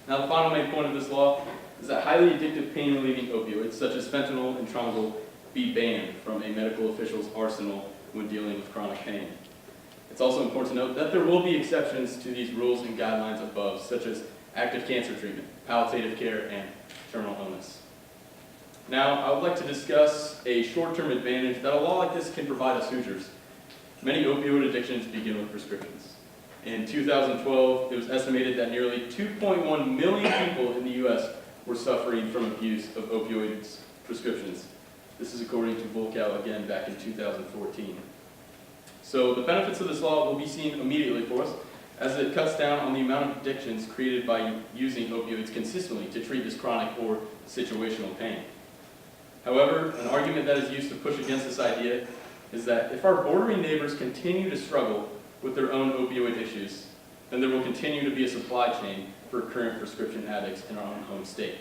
Now, the final main point of this law is that highly addictive pain-relieving opioids such as fentanyl and Trongal be banned from a medical official's arsenal when dealing with chronic pain. It's also important to note that there will be exceptions to these rules and guidelines above, such as active cancer treatment, palliative care, and terminal illness. Now, I would like to discuss a short-term advantage that a law like this can provide us Hoosiers. Many opioid addictions begin with prescriptions. In 2012, it was estimated that nearly 2.1 million people in the U.S. were suffering from abuse of opioids prescriptions. This is according to Volkow again back in 2014. So the benefits of this law will be seen immediately for us as it cuts down on the amount of addictions created by using opioids consistently to treat this chronic or situational pain. However, an argument that is used to push against this idea is that if our bordering neighbors continue to struggle with their own opioid issues, then there will continue to be a supply chain for current prescription addicts in our own home state.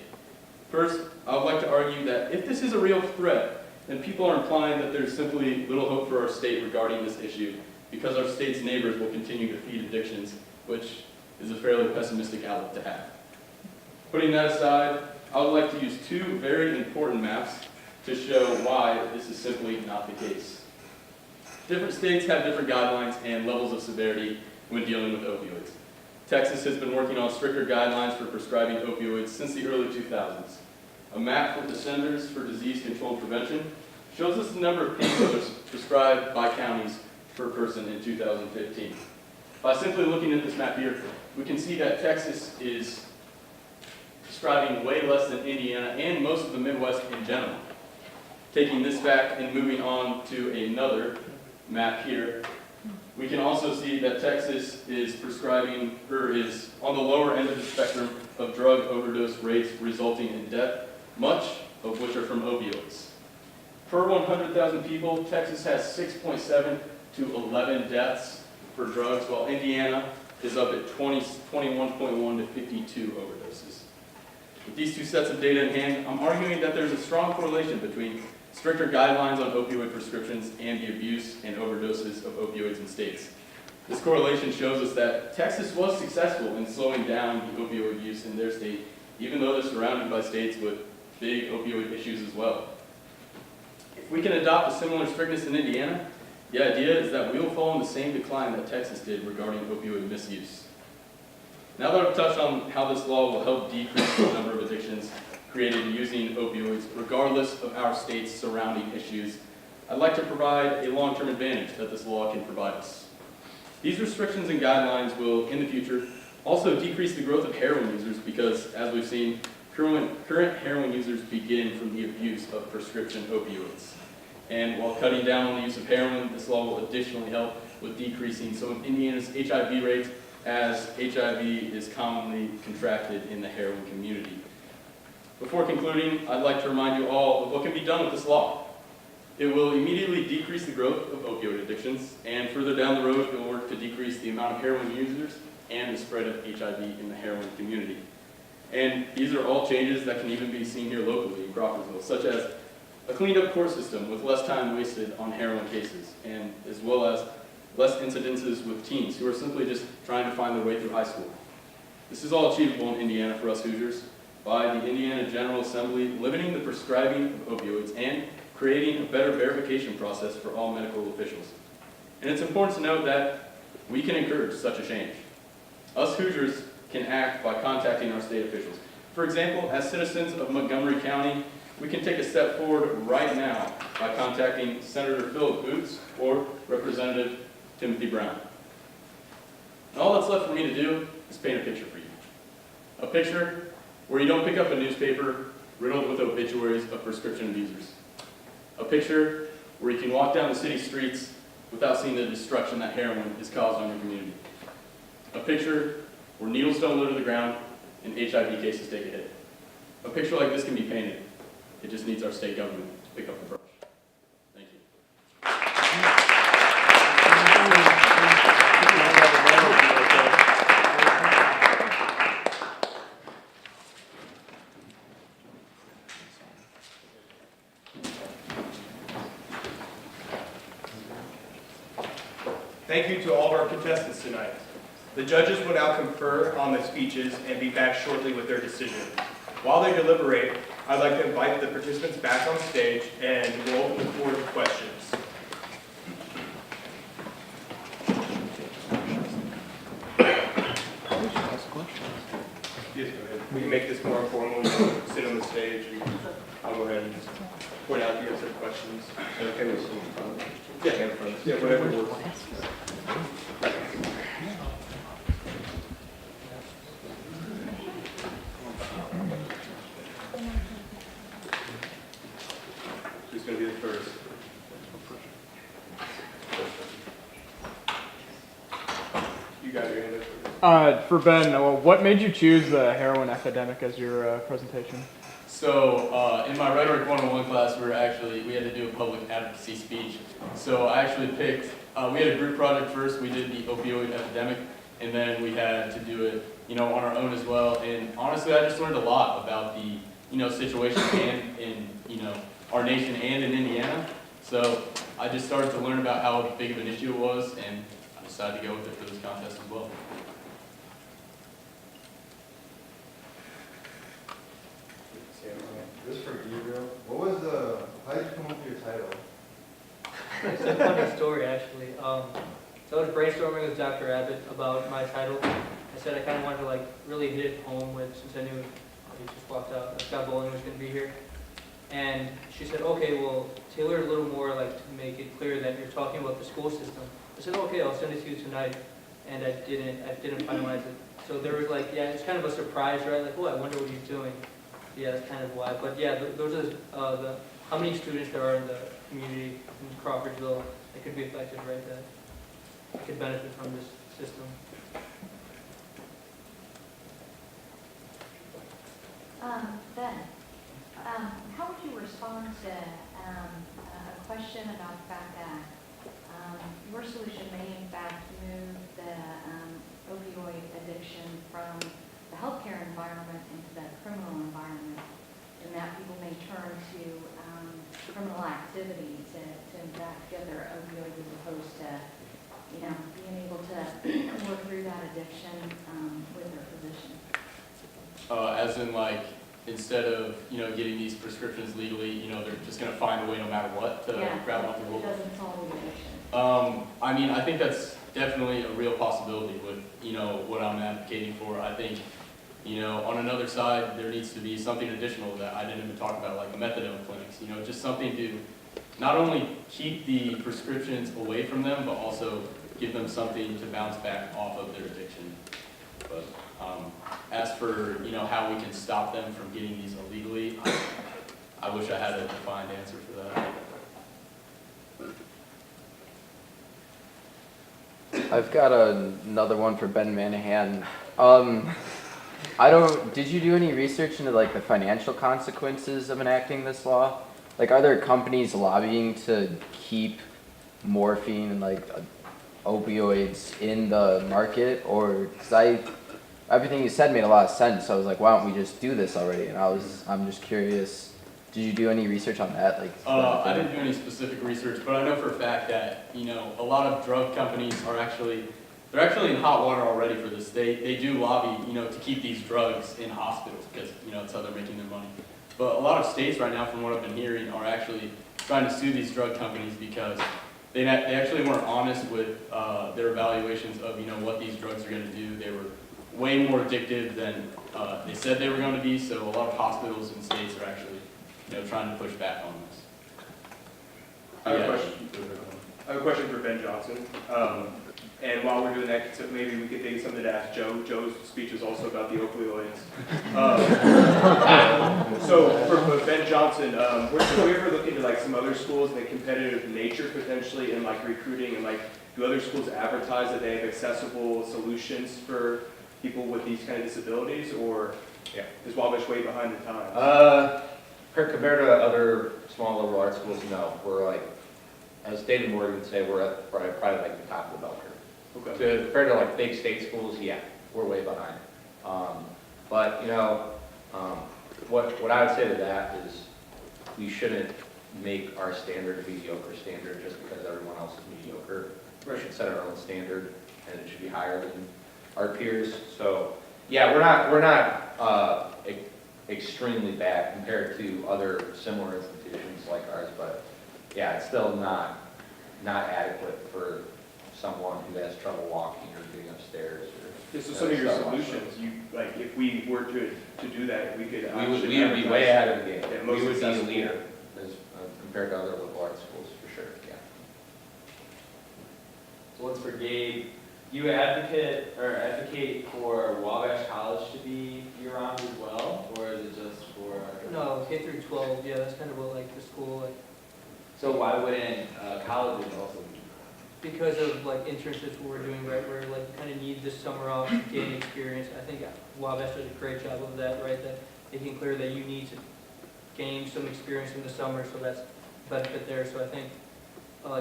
First, I would like to argue that if this is a real threat, then people are implying that there's simply little hope for our state regarding this issue because our state's neighbors will continue to feed addictions, which is a fairly pessimistic outlook to have. Putting that aside, I would like to use two very important maps to show why this is simply not the case. Different states have different guidelines and levels of severity when dealing with opioids. Texas has been working on stricter guidelines for prescribing opioids since the early 2000s. A map with the Centers for Disease Control and Prevention shows us the number of painkillers prescribed by counties per person in 2015. By simply looking at this map here, we can see that Texas is prescribing way less than Indiana and most of the Midwest in general. Taking this fact and moving on to another map here, we can also see that Texas is prescribing, or is on the lower end of the spectrum of drug overdose rates resulting in death, much of which are from opioids. Per 100,000 people, Texas has 6.7 to 11 deaths for drugs, while Indiana is up at 21.1 to 52 overdoses. With these two sets of data in hand, I'm arguing that there's a strong correlation between stricter guidelines on opioid prescriptions and the abuse and overdoses of opioids in states. This correlation shows us that Texas was successful in slowing down the opioid use in their state, even though they're surrounded by states with big opioid issues as well. If we can adopt a similar strictness in Indiana, the idea is that we will fall in the same decline that Texas did regarding opioid misuse. Now that I've touched on how this law will help decrease the number of addictions created using opioids, regardless of our state's surrounding issues, I'd like to provide a long-term advantage that this law can provide us. These restrictions and guidelines will, in the future, also decrease the growth of heroin users because, as we've seen, current heroin users begin from the abuse of prescription opioids. And while cutting down on the use of heroin, this law will additionally help with decreasing some of Indiana's HIV rates, as HIV is commonly contracted in the heroin community. Before concluding, I'd like to remind you all of what can be done with this law. It will immediately decrease the growth of opioid addictions, and further down the road, it will work to decrease the amount of heroin users and the spread of HIV in the heroin community. And these are all changes that can even be seen here locally in Crawfordsville, such as a cleaned up court system with less time wasted on heroin cases, and as well as less incidences with teens who are simply just trying to find their way through high school. This is all achievable in Indiana for us Hoosiers by the Indiana General Assembly limiting the prescribing of opioids and creating a better verification process for all medical officials. And it's important to note that we can encourage such a change. Us Hoosiers can act by contacting our state officials. For example, as citizens of Montgomery County, we can take a step forward right now by contacting Senator Philip Boots or Representative Timothy Brown. And all that's left for me to do is paint a picture for you. A picture where you don't pick up a newspaper riddled with obituaries of prescription abusers. A picture where you can walk down the city streets without seeing the destruction that heroin has caused on your community. A picture where needles don't litter the ground and HIV cases take a hit. A picture like this can be painted. It just needs our state government to pick up the brush. Thank you. Thank you to all of our contestants tonight. The judges will now confer on the speeches and be back shortly with their decision. While they deliberate, I'd like to invite the participants back on stage and we'll open the floor to questions. Yes, go ahead. We can make this more informal. You can sit on the stage. I'll go ahead and point out the answer to questions. Okay, we'll sit in front. Yeah, in front. Yeah, whatever works. Who's going to be the first? You got your hand up. For Ben, what made you choose the heroin epidemic as your presentation? So in my Rhetoric 101 class, we had to do a public advocacy speech. So I actually picked, we had a group project first. We did the opioid epidemic, and then we had to do it, on our own as well. And honestly, I just learned a lot about the, situation in our nation and in Indiana. So I just started to learn about how big of an issue it was, and I decided to go with it for this contest as well. This is for Gabriel. How did you come up with your title? It's a funny story, actually. So I was brainstorming with Dr. Abbott about my title, I said I kind of wanted to like really hit it home with, since I knew he just walked out, Scott Bowling was going to be here. And she said, okay, well, tailor it a little more, like to make it clear that you're talking about the school system. I said, okay, I'll send it to you tonight. And I didn't finalize it. So there was like, yeah, it's kind of a surprise, right? Like, oh, I wonder what he's doing. Yeah, that's kind of why. But yeah, those are the how many students there are in the community in Crawfordsville that could be affected, right? That could benefit from this system. Ben, how would you respond to a question about the fact that your solution may in fact move the opioid addiction from the healthcare environment into the criminal environment, and that people may turn to criminal activity to in fact get their opioids as opposed to, being able to work through that addiction with their physician? As in like, instead of, getting these prescriptions legally, they're just gonna find a way no matter what to grab them off the It roll. doesn't solve the addiction. I think that's definitely a real possibility with, what I'm advocating for. I think, on another side, there needs to be something additional that I didn't even talk about, like the methadone clinics, just something to not only keep the prescriptions away from them, but also give them something to bounce back off of their addiction. But as for, how we can stop them from getting these illegally, I wish I had a defined answer for that. I've got another one for Ben Manahan. Did you do any research into like the financial consequences of enacting this law? Like, are there companies lobbying to keep morphine and like opioids in the market? Or, cause everything you said made a lot of sense. So I was like, why don't we just do this already? And I'm just curious. Did you do any research on that? I didn't do any specific research, but I know for a fact that, a lot of drug companies they're actually in hot water already for this. They do lobby, to keep these drugs in hospitals because, it's how they're making their money. But a lot of states right now, from what I've been hearing, are actually trying to sue these drug companies because they actually weren't honest with their evaluations of, what these drugs are going to do. They were way more addictive than they said they were going to be, so a lot of hospitals and states are actually trying to push back on this. I have a question for Ben Johnson. And while we're doing that, so maybe we could think of something to ask Joe. Joe's speech was also about the opioids. So for Ben Johnson, should we ever look into like some other schools and the competitive nature potentially in like recruiting, and like do other schools advertise that they have accessible solutions for people with these kind of disabilities, or is Wabash way behind the times? Compared to other small liberal arts schools, no. We're like, as David Morgan would say, we're at probably like the top of the bell curve. Okay. Compared to like big state schools, yeah, we're way behind. But what I would say to that is we shouldn't make our standard a mediocre standard just because everyone else is mediocre. We should set our own standard, and it should be higher than our peers. So yeah, we're not extremely bad compared to other similar institutions like ours, but yeah, it's still not adequate for someone who has trouble walking or getting upstairs. So some of your solutions, like if we were to do that, we could. We would be way ahead of the game. Yeah, We would be the accessible. leader as compared to other liberal arts schools for sure. Yeah. So one's for Gabe. You advocate for Wabash College to be year-round as well, or is it just for? No, K through 12. Yeah, that's kind of what like the school like. So why wouldn't colleges also be? Because of like internships we're doing, right, where like kind of need this summer off to gain experience. I think Wabash does a great job of that, right? That making clear that you need to gain some experience in the summer, so that's benefit there. So I think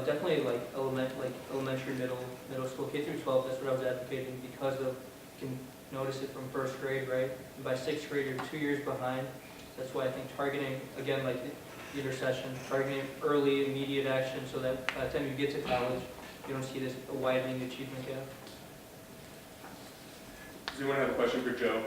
definitely like elementary, middle school, K through 12. That's what I was advocating because of you can notice it from first grade, right? And by sixth grade, you're 2 years behind. That's why I think targeting again like the intercession, targeting early, immediate action, so that by the time you get to college, you don't see this widening achievement gap. Does anyone have a question for Joe?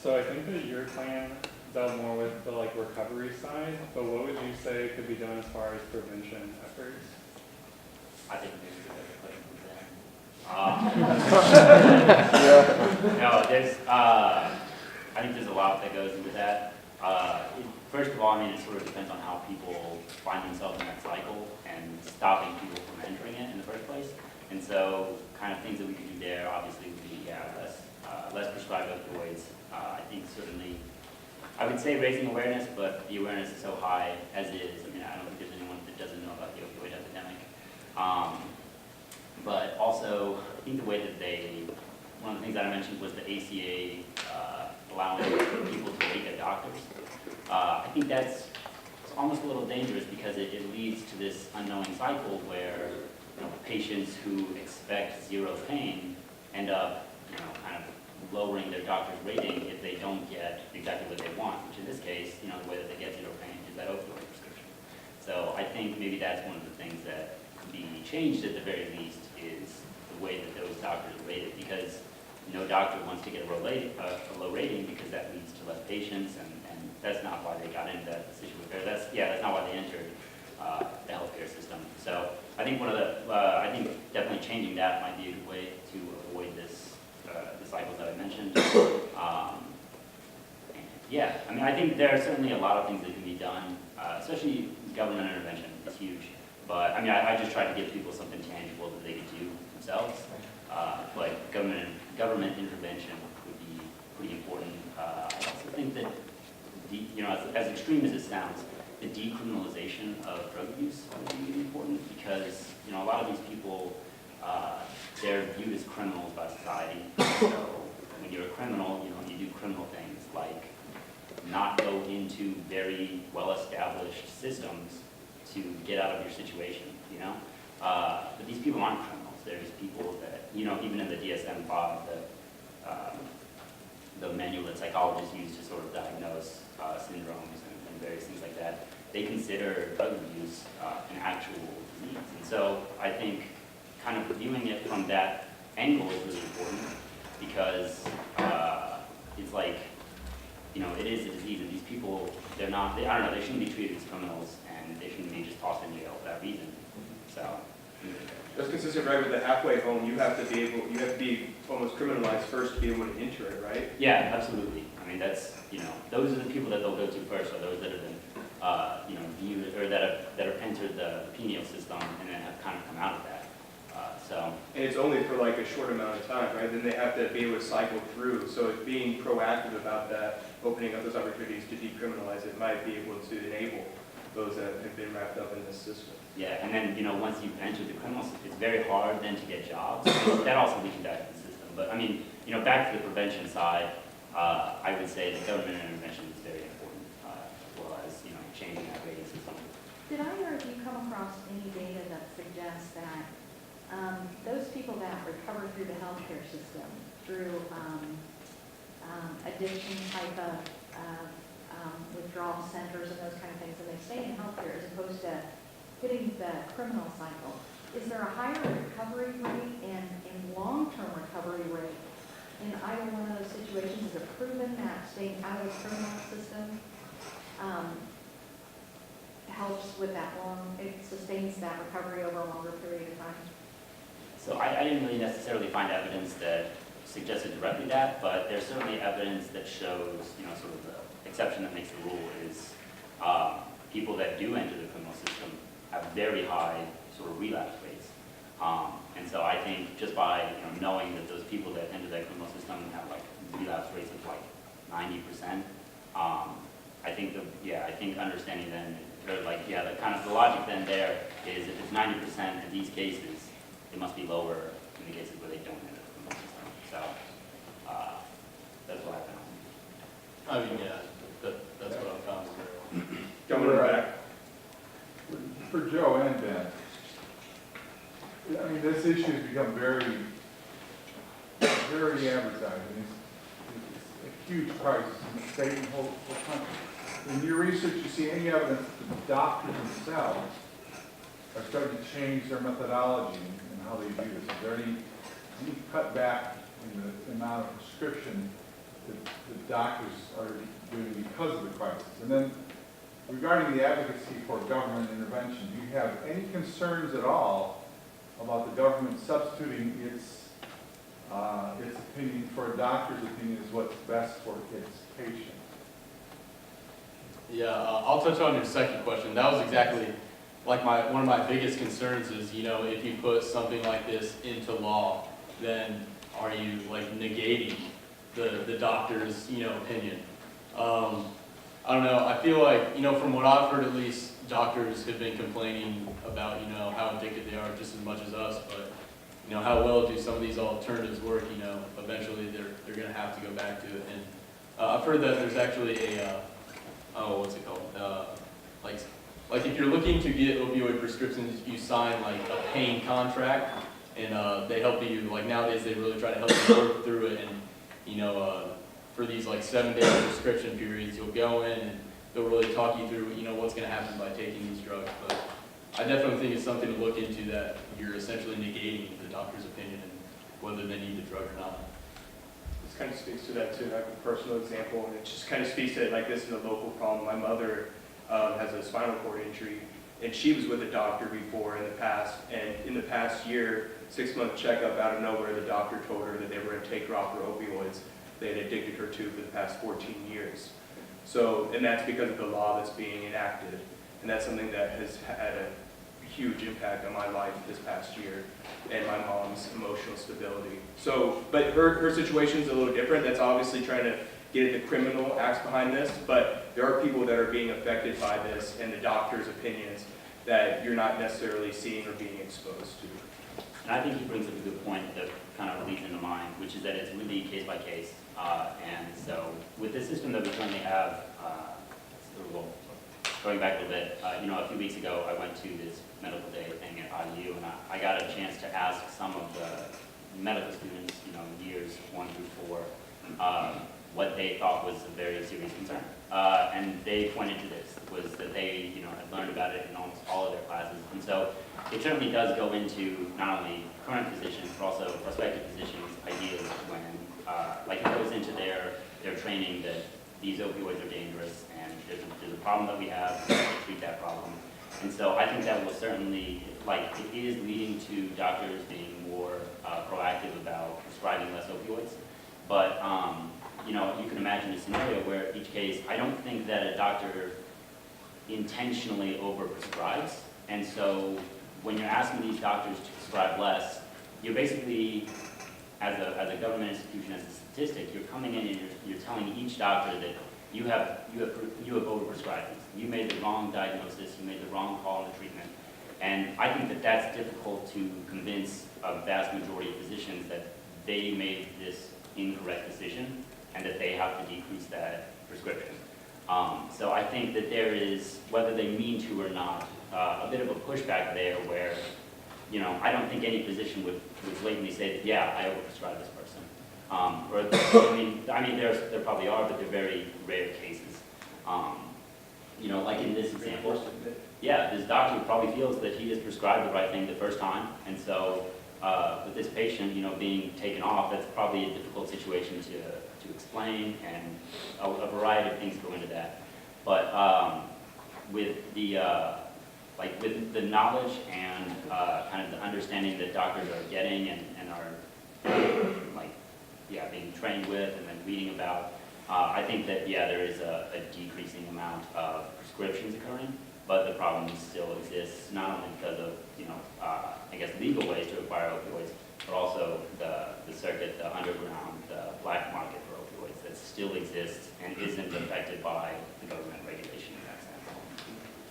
So I think that your plan dealt more with the like recovery side, but what would you say could be done as far as prevention efforts? I think maybe the better question for them. No, there's, I think there's a lot that goes into that. First of all, I mean, it sort of depends on how people find themselves in that cycle and stopping people from entering it in the first place. And so, kind of things that we could do there, obviously, would be, less prescribed opioids. I think certainly, I would say raising awareness, but the awareness is so high as is. I mean, I don't think there's anyone that doesn't know about the opioid epidemic. But also, I think the way that one of the things that I mentioned was the ACA allowing people to wait at doctors. I think that's almost a little dangerous because it leads to this unknowing cycle where patients who expect zero pain end up kind of lowering their doctor's rating if they don't get exactly what they want, which in this case, the way that they get zero pain is that opioid prescription. So I think maybe that's one of the things that could be changed at the very least is the way that those doctors are rated, because no doctor wants to get a low rating because that leads to less patients, and that's not why they got into that decision. That's not why they entered the healthcare system. So I think I think definitely changing that might be a good way to avoid the cycles that I mentioned. Yeah, I mean, I think there are certainly a lot of things that can be done, especially government intervention is huge. But I mean, I just try to give people something tangible that they could do themselves. But government intervention would be pretty important. I also think that, as extreme as it sounds, the decriminalization of drug use would be really important because, a lot of these people, they're viewed as criminals by society. So when you're a criminal, you do criminal things like not go into very well-established systems to get out of your situation, But these people aren't criminals. There's people that, even in the DSM-5, the manual that psychologists use to sort of diagnose syndromes and various things like that, they consider drug abuse an actual disease. And so I think kind of viewing it from that angle is really important because it's like, it is a disease, and these people, they shouldn't be treated as criminals, and they shouldn't be just tossed in jail for that reason. So. That's consistent, right, with the halfway home, you have to be almost criminalized first to be able to enter it, right? Yeah, absolutely. I mean, that's, those are the people that they'll go to first, or those that have been, viewed, or that have entered the penal system and then have kind of come out of that. And it's only for like a short amount of time, right? Then they have to be able to cycle through. So it's being proactive about that, opening up those opportunities to decriminalize it might be able to enable those that have been wrapped up in this system. Yeah, and then, once you've entered the criminal system, it's very hard then to get jobs. That also leads you back to the system. But I mean, back to the prevention side, I would say that government intervention is very important, as well as, changing that rating system. Did either of you come across any data that suggests that those people that recover through the healthcare system, through addiction type of withdrawal centers and those kind of things, and they stay in healthcare as opposed to hitting the criminal cycle, is there a higher recovery rate and long-term recovery rate in either one of those situations? Is it proven that staying out of the criminal system helps with that it sustains that recovery over a longer period of time? So I didn't really necessarily find evidence that suggested directly that, but there's certainly evidence that shows, sort of the exception that makes the rule is people that do enter the criminal system have very high sort of relapse rates. And so I think just by knowing that those people that enter that criminal system have like relapse rates of like 90%, I think understanding then, or like, the kind of the logic then there is if it's 90% in these cases, it must be lower in the cases where they don't enter the criminal system. So that's what I found. I mean, that's what I found. Coming back. For Joe and Ben, I mean, this issue has become very advertised. It's a huge crisis in the state and the whole country. In your research, you see any evidence that the doctors themselves are starting to change their methodology and how they do this? Is there any cutback in the amount of prescription that the doctors are doing because of the crisis? And then regarding the advocacy for government intervention, do you have any concerns at all about the government substituting its opinion for a doctor's opinion is what's best for its patient. Yeah, I'll touch on your second question. That was exactly like one of my biggest concerns is, you know, if you put something like this into law, then are you like negating the doctor's, you know, opinion? I don't know. I feel like, you know, from what I've heard, at least doctors have been complaining about, you know, how addicted they are just as much as us. But, you know, how well do some of these alternatives work? You know, eventually they're going to have to go back to it. And I've heard that there's actually a what's it called? Like if you're looking to get opioid prescriptions, you sign like a pain contract, and they help you. Like nowadays, they really try to help you work through it. And you know, for these like 7-day prescription periods, you'll go in and they'll really talk you through, you know, what's going to happen by taking these drugs. But I definitely think it's something to look into, that you're essentially negating the doctor's opinion and whether they need the drug or not. This kind of speaks to that too. I have a personal example, and it just kind of speaks to it like this is a local problem. My mother has a spinal cord injury, and she was with a doctor before in the past, and in the past year, 6-month checkup, out of nowhere, the doctor told her that they were going to take her off her opioids they had addicted her to for the past 14 years. So, and that's because of the law that's being enacted, and that's something that has had a huge impact on my life this past year and my mom's emotional stability. So, but her situation is a little different. That's obviously trying to get at the criminal acts behind this, but there are people that are being affected by this and the doctor's opinions that you're not necessarily seeing or being exposed to. And I think he brings up a good point that kind of leads into mine, which is that it's really case by case. And so with the system that we currently have, going back a little bit, you know, a few weeks ago I went to this medical day thing at IU, and I got a chance to ask some of the medical students, you know, years 1 through 4, what they thought was a very serious concern. And they pointed to this, was that they, you know, had learned about it in almost all of their classes. And so it certainly does go into not only current physicians, but also prospective physicians' ideas when, like it goes into their training that these opioids are dangerous and there's a problem that we have, we have to treat that problem. And so I think that will certainly, like, it is leading to doctors being more proactive about prescribing less opioids. But, you know, you can imagine a scenario where each case, I don't think that a doctor intentionally overprescribes. And so when you're asking these doctors to prescribe less, you're basically, as a government institution, as a statistic, you're coming in and you're telling each doctor that you have overprescribed these. You made the wrong diagnosis, you made the wrong call on the treatment. And I think that that's difficult to convince a vast majority of physicians that they made this incorrect decision and that they have to decrease that prescription. So I think that there is, whether they mean to or not, a bit of a pushback there where, you know, I don't think any physician would blatantly say that, yeah, I overprescribed this person. I mean, there probably are, but they're very rare cases. You know, like in this example, yeah, this doctor probably feels that he has prescribed the right thing the first time, and so with this patient, you know, being taken off, that's probably a difficult situation to explain, and a variety of things go into that. But with the with the knowledge and kind of the understanding that doctors are getting and are being trained with and then reading about, I think that there is a decreasing amount of prescriptions occurring, but the problem still exists, not only because of, you know, I guess legal ways to acquire opioids, but also the circuit, the underground, the black market for opioids that still exists and isn't affected by the government regulation in that sense.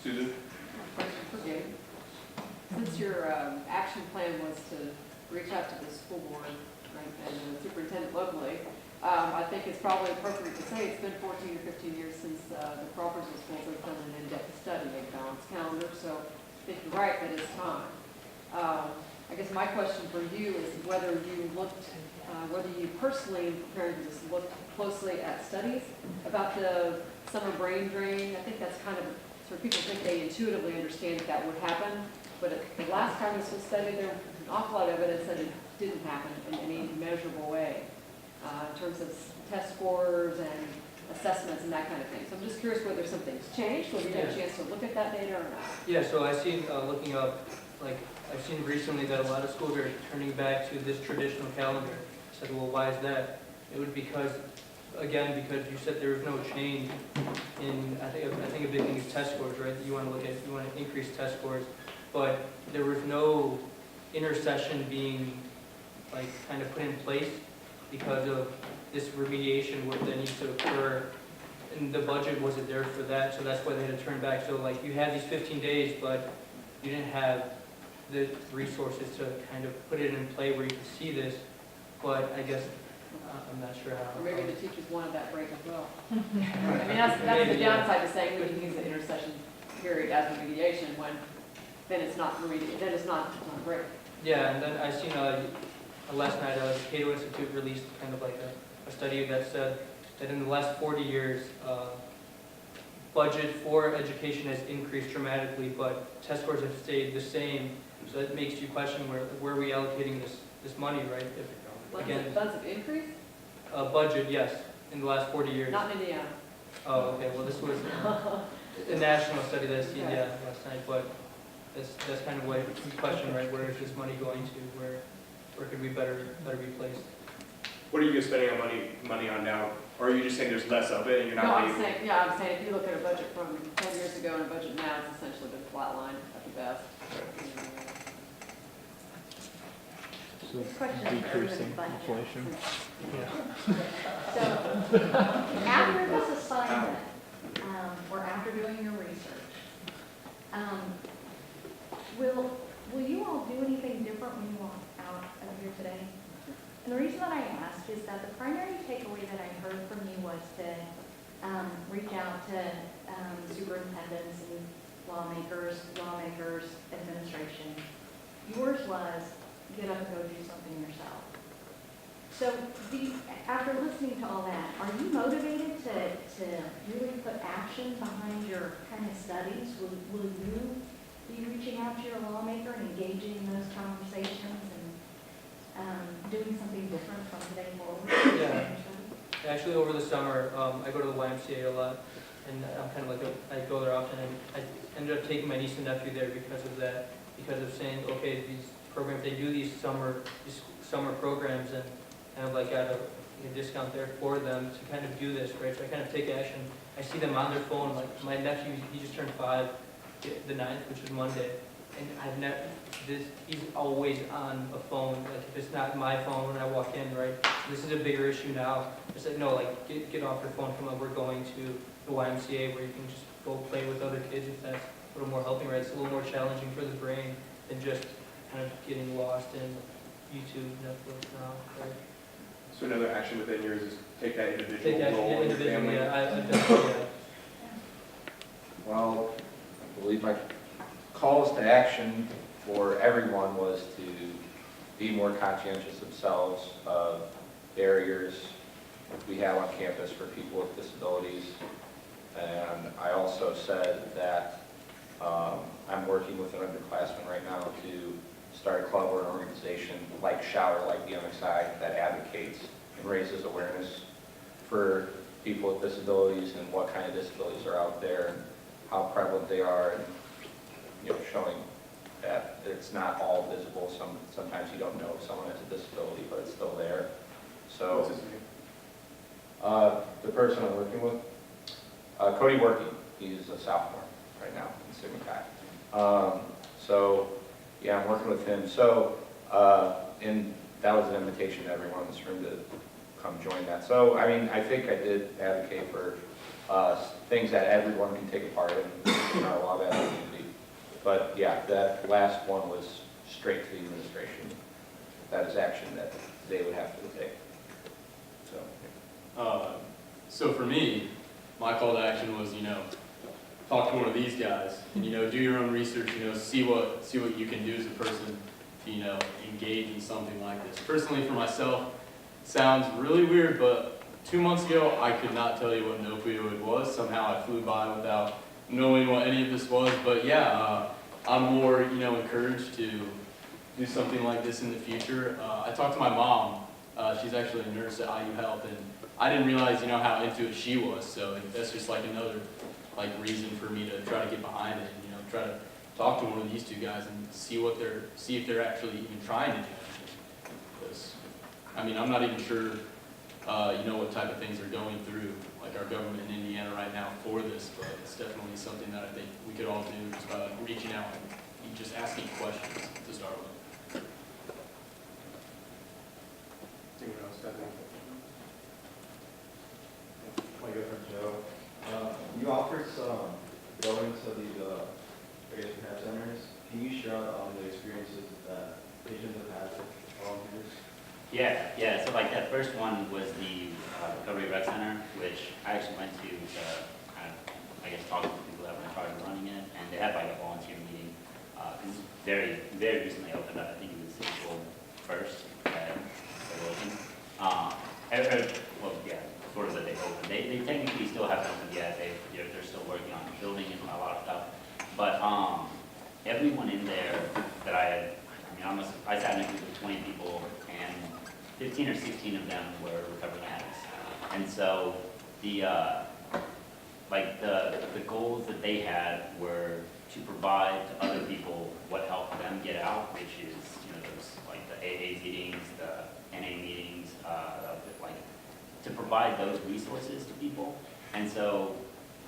Susan? Question for Gabe. Since your action plan was to reach out to the school board, right, and the superintendent locally, I think it's probably appropriate to say it's been 14 or 15 years since the Crawfordsville schools have done an in-depth study, a balanced calendar, so I think you're right that it's time. I guess my question for you is whether you personally, in preparing for this, looked closely at studies about the summer brain drain. I think that's kind of, sort of people think they intuitively understand that would happen, but the last time this was studied, there was an awful lot of evidence that it didn't happen in any measurable way, in terms of test scores and assessments and that kind of thing. So I'm just curious whether something's changed, whether you had a chance to look at that data or not. Yeah, so I seen, looking up like, I've seen recently that a lot of schools are turning back to this traditional calendar. I said, well, why is that? It was because, again, because you said there was no change in, I think a big thing is test scores, right? You want to increase test scores, but there was no intercession being, like, kind of put in place because of this remediation work that needs to occur. And the budget wasn't there for that, so that's why they had to turn back. So like, you had these 15 days, but you didn't have the resources to kind of put it in play where you could see this. But I guess, I'm not sure how. Or maybe the teachers wanted that break as well. I mean, that's the downside to saying we can use the intercession period as remediation when then it's not remediation, then it's not a break. Yeah, and then I seen last night, the Cato Institute released kind of like a study that said that in the last 40 years, budget for education has increased dramatically, but test scores have stayed the same. So that makes you question where are we allocating this money, right? If, again, Funds have increased? budget, yes, in the last 40 years. Not in Indiana. Oh, okay, well, this was a national study that I seen, yeah, last night, but that's kind of what we question, right? Where is this money going to? Where could we better be placed? What are you guys spending money on now? Or are you just saying there's less of it and you're No, not I'm able? saying if you look at a budget from 10 years ago and a budget now, it's essentially been flatlined at the best. This question is decreasing for everybody. inflation. So, after this assignment, or after doing your research, will you all do anything different when you walk out of here today? And the reason that I ask is that the primary takeaway that I heard from you was to reach out to superintendents and lawmakers, administration. Yours was get up and go do something yourself. So after listening to all that, are you motivated to really put action behind your kind of studies? Will you be reaching out to your lawmaker and engaging in those conversations and doing something different from today forward? Yeah. Actually, over the summer, I go to the YMCA a lot, and I'm kind of like, I go there often, and I ended up taking my niece and nephew there because of that, because of saying, okay, these programs, they do these summer programs, and kind of like got a discount there for them to kind of do this, right? So I kind of take action. I see them on their phone, like my nephew, he just turned 5, the 9th, which is Monday, and he's always on a phone. Like if it's not my phone when I walk in, right? This is a bigger issue now. It's like, no, like get off your phone, come on, we're going to the YMCA where you can just go play with other kids if that's a little more helping, right? It's a little more challenging for the brain than just kind of getting lost in YouTube, Netflix now, right? So another action within yours is take that individual Take action role in your individually, family. yeah, I definitely, yeah. Well, I believe my calls to action for everyone was to be more conscientious themselves of barriers we have on campus for people with disabilities. And I also said that I'm working with an underclassman right now to start a club or an organization like Shower, like the MXI, that advocates and raises awareness for people with disabilities and what kind of disabilities are out there and how prevalent they are, and showing that it's not all visible. Sometimes you don't know if someone has a disability, but it's still there. So What's his name? the person I'm working with, Cody Working, he's a sophomore right now in Sigma Chi. So yeah, I'm working with him. So and that was an invitation to everyone in this room to come join that. So I mean, I think I did advocate for things that everyone can take a part in our Wabash community. But yeah, that last one was straight to the administration. That is action that they would have to take. So for me, my call to action was, talk to one of these guys and, do your own research, see what you can do as a person to, engage in something like this. Personally, for myself, sounds really weird, but 2 months ago, I could not tell you what an opioid was. Somehow I flew by without knowing what any of this was. But yeah, I'm more, encouraged to do something like this in the future. I talked to my mom. She's actually a nurse at IU Health, and I didn't realize, how into it she was. So that's just like another reason for me to try to get behind it and, try to talk to one of these two guys and see if they're actually even trying to do anything. Because, I mean, I'm not even sure, what type of things they're going through, like our government in Indiana right now for this, but it's definitely something that I think we could all do just by reaching out and just asking questions to start with. Anyone else have any? My good friend Joe. You offered some going to these rehab centers. Can you share the experiences that patients have had with volunteers? Yeah, so like that first one was the Recovery Rec Center, which I actually went to kind of, I guess, talk to people that were in charge of running it, and they had like a volunteer meeting. Because it's very, very recently opened up. I think it was April 1st that they opened. Sort of that they opened. They technically still haven't opened yet. They're still working on the building and a lot of stuff. But everyone in there that I sat in a group of 20 people, and 15 or 16 of them were recovering addicts. And so the goals that they had were to provide to other people what helped them get out, which is those like the AA meetings, the NA meetings, to provide those resources to people. And so,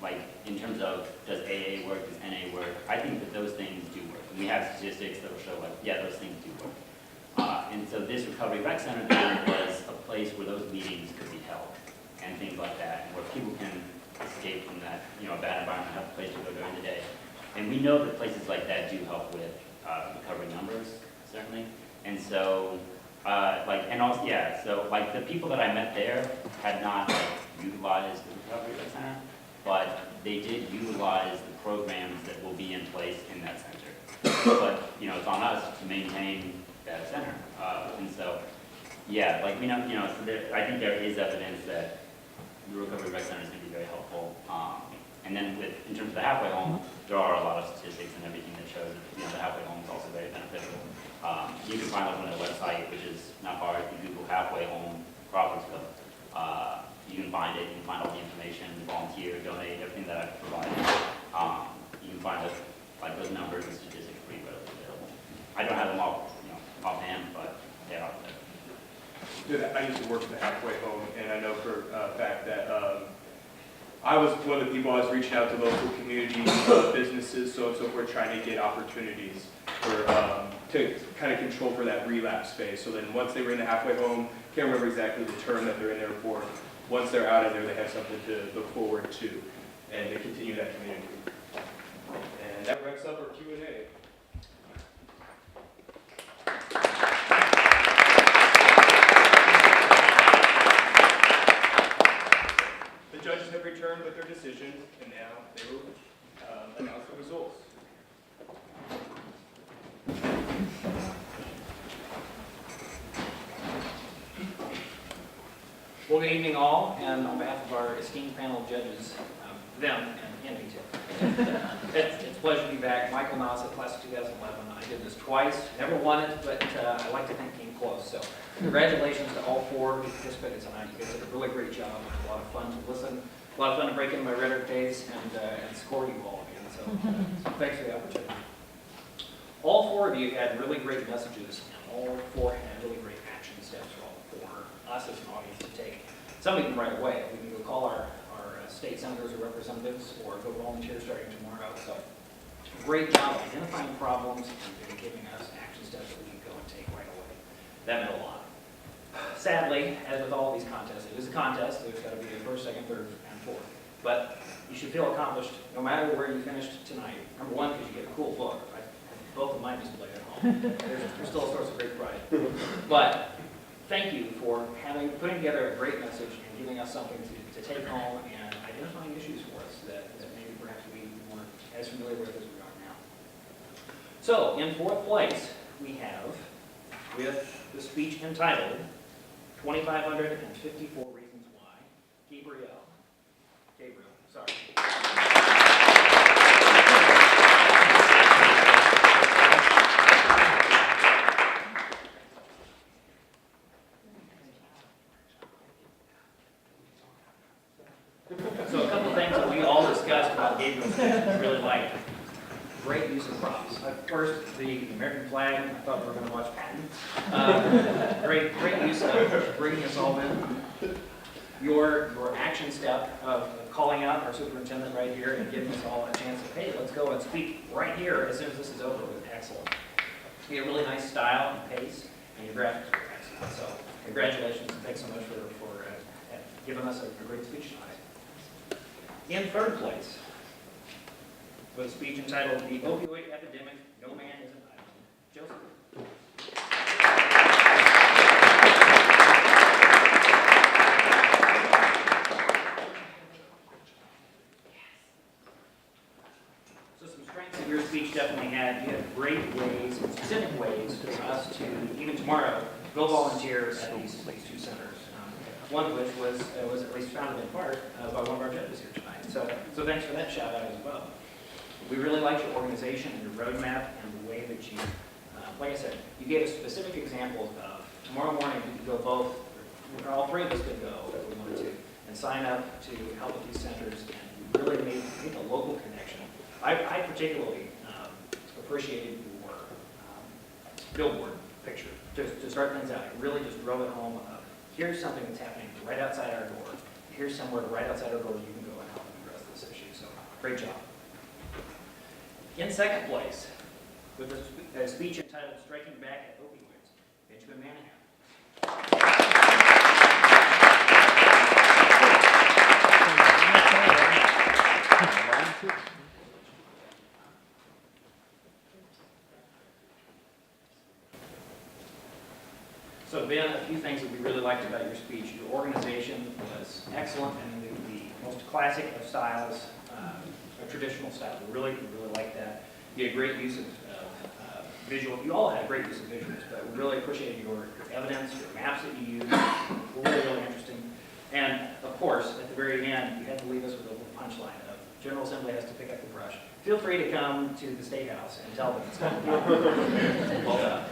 like, in terms of does AA work, does NA work, I think that those things do work. And we have statistics that will show, like, yeah, those things do work. And so this Recovery Rec Center then was a place where those meetings could be held and things like that, where people can escape from that, a bad environment, have a place to go during the day. And we know that places like that do help with recovery numbers, certainly. And so, so the people that I met there had not utilized the Recovery Rec Center, but they did utilize the programs that will be in place in that center. But, it's on us to maintain that center. And so, we know, I think there is evidence that the Recovery Rec Center is going to be very helpful. And then in terms of the halfway home, there are a lot of statistics and everything that shows that the halfway home is also very beneficial. You can find it on their website, which is not hard. If you Google halfway home Crawfordsville, you can find it. You can find all the information, volunteer, donate, everything that I've provided. You can find those numbers and statistics pretty readily available. I don't have them all, offhand, but they're out there. I used to work at the halfway home, and I know for a fact that I was one of the people I was reaching out to local community businesses, so forth, trying to get opportunities to kind of control for that relapse phase. So then once they were in the halfway home, can't remember exactly the term that they're in there for. Once they're out of there, they have something to look forward to and to continue that community. And that wraps up our Q&A. The judges have returned with their decisions, and now they will announce the results. Well, good evening all, and on behalf of our esteemed panel of judges, them and me too. It's a pleasure to be back. Michael Dossett, class of 2011. I did this twice, never won it, but I like to think came close. So congratulations to all four who participated tonight. You guys did a really great job. It was a lot of fun to listen, a lot of fun to break into my rhetoric days and score you all again. So thanks for the opportunity. All four of you had really great messages, and all four had really great action steps for us as an audience to take. Some of them right away. We can go call our state senators or representatives, or go volunteer starting tomorrow. So great job identifying problems and giving us action steps that we can go and take right away. That meant a lot. Sadly, as with all of these contests, it is a contest. There's got to be a first, second, third, and fourth. But you should feel accomplished no matter where you finished tonight. Number one, because you get a cool book. I have both of mine displayed at home. There's still a source of great pride. But thank you for putting together a great message and giving us something to take home and identifying issues for us that maybe perhaps we weren't as familiar with as we are now. So, in fourth place, we have, with the speech entitled 2,554 Reasons Why, Gabriel, sorry. So a couple of things that we all discussed about Gabriel's speech we really liked. great use of props. First, the American flag, I thought we were going to watch Patton. Great use of bringing us all in. Your action step of calling out our superintendent right here and giving us all a chance to, hey, let's go and speak right here as soon as this is over was excellent. You had a really nice style and pace, and your graphics were excellent. So congratulations, and thanks so much for giving us a great speech tonight. In third place was a speech entitled The Opioid Epidemic, No Man is an Island. Joseph. So some strengths that your speech definitely had. You had great ways, specific ways for us to, even tomorrow, go volunteer at these two centers. One of which was at least founded in part by one of our judges here tonight. So thanks for that shout out as well. We really liked your organization and your roadmap and the way that you, like I said, you gave us specific examples of tomorrow morning we could go both, or all three of us could go if we wanted to, and sign up to help with these centers, and you really made a local connection. I particularly appreciated your billboard picture to start things out. It really just drove it home. Here's something that's happening right outside our door. Here's somewhere right outside our door you can go and help address this issue. So, great job. In second place, with a speech entitled Striking Back at Opioids, Benjamin Manahan. So Ben, a few things that we really liked about your speech. Your organization was excellent and the most classic of styles, a traditional style. We really liked that. You had great use of visual. You all had great use of visuals, but we really appreciated your evidence, your maps that you used. Really interesting. And of course, at the very end, you had to leave us with a little punchline of General Assembly has to pick up the brush. Feel free to come to the State House and tell them it's time. Well done.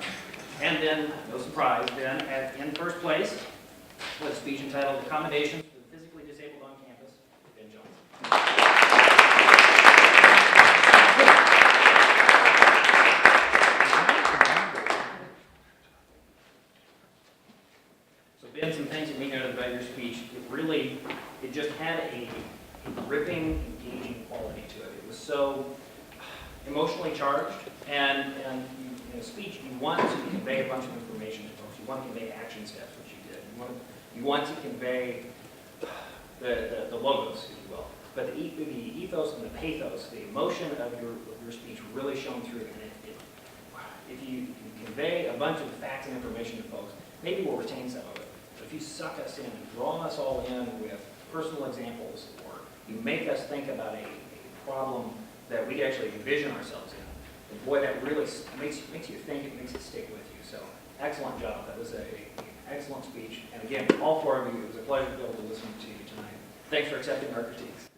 And then, no surprise, then, in first place, was a speech entitled Accommodations for the Physically Disabled on Campus, Ben Johnson. So Ben, some things that we noted about your speech, it just had a gripping, engaging quality to it. It was so emotionally charged, and in a speech, you want to convey a bunch of information to folks. You want to convey action steps, which you did. You want to convey the logos, if you will. But the ethos and the pathos, the emotion of your speech really shone through. And if you convey a bunch of facts and information to folks, maybe we'll retain some of it. But if you suck us in and draw us all in with personal examples, or you make us think about a problem that we actually envision ourselves in, and boy, that really makes you think, it makes it stick with you. So, excellent job. That was an excellent speech. And again, all four of you, it was a pleasure to be able to listen to you tonight. Thanks for accepting our critiques.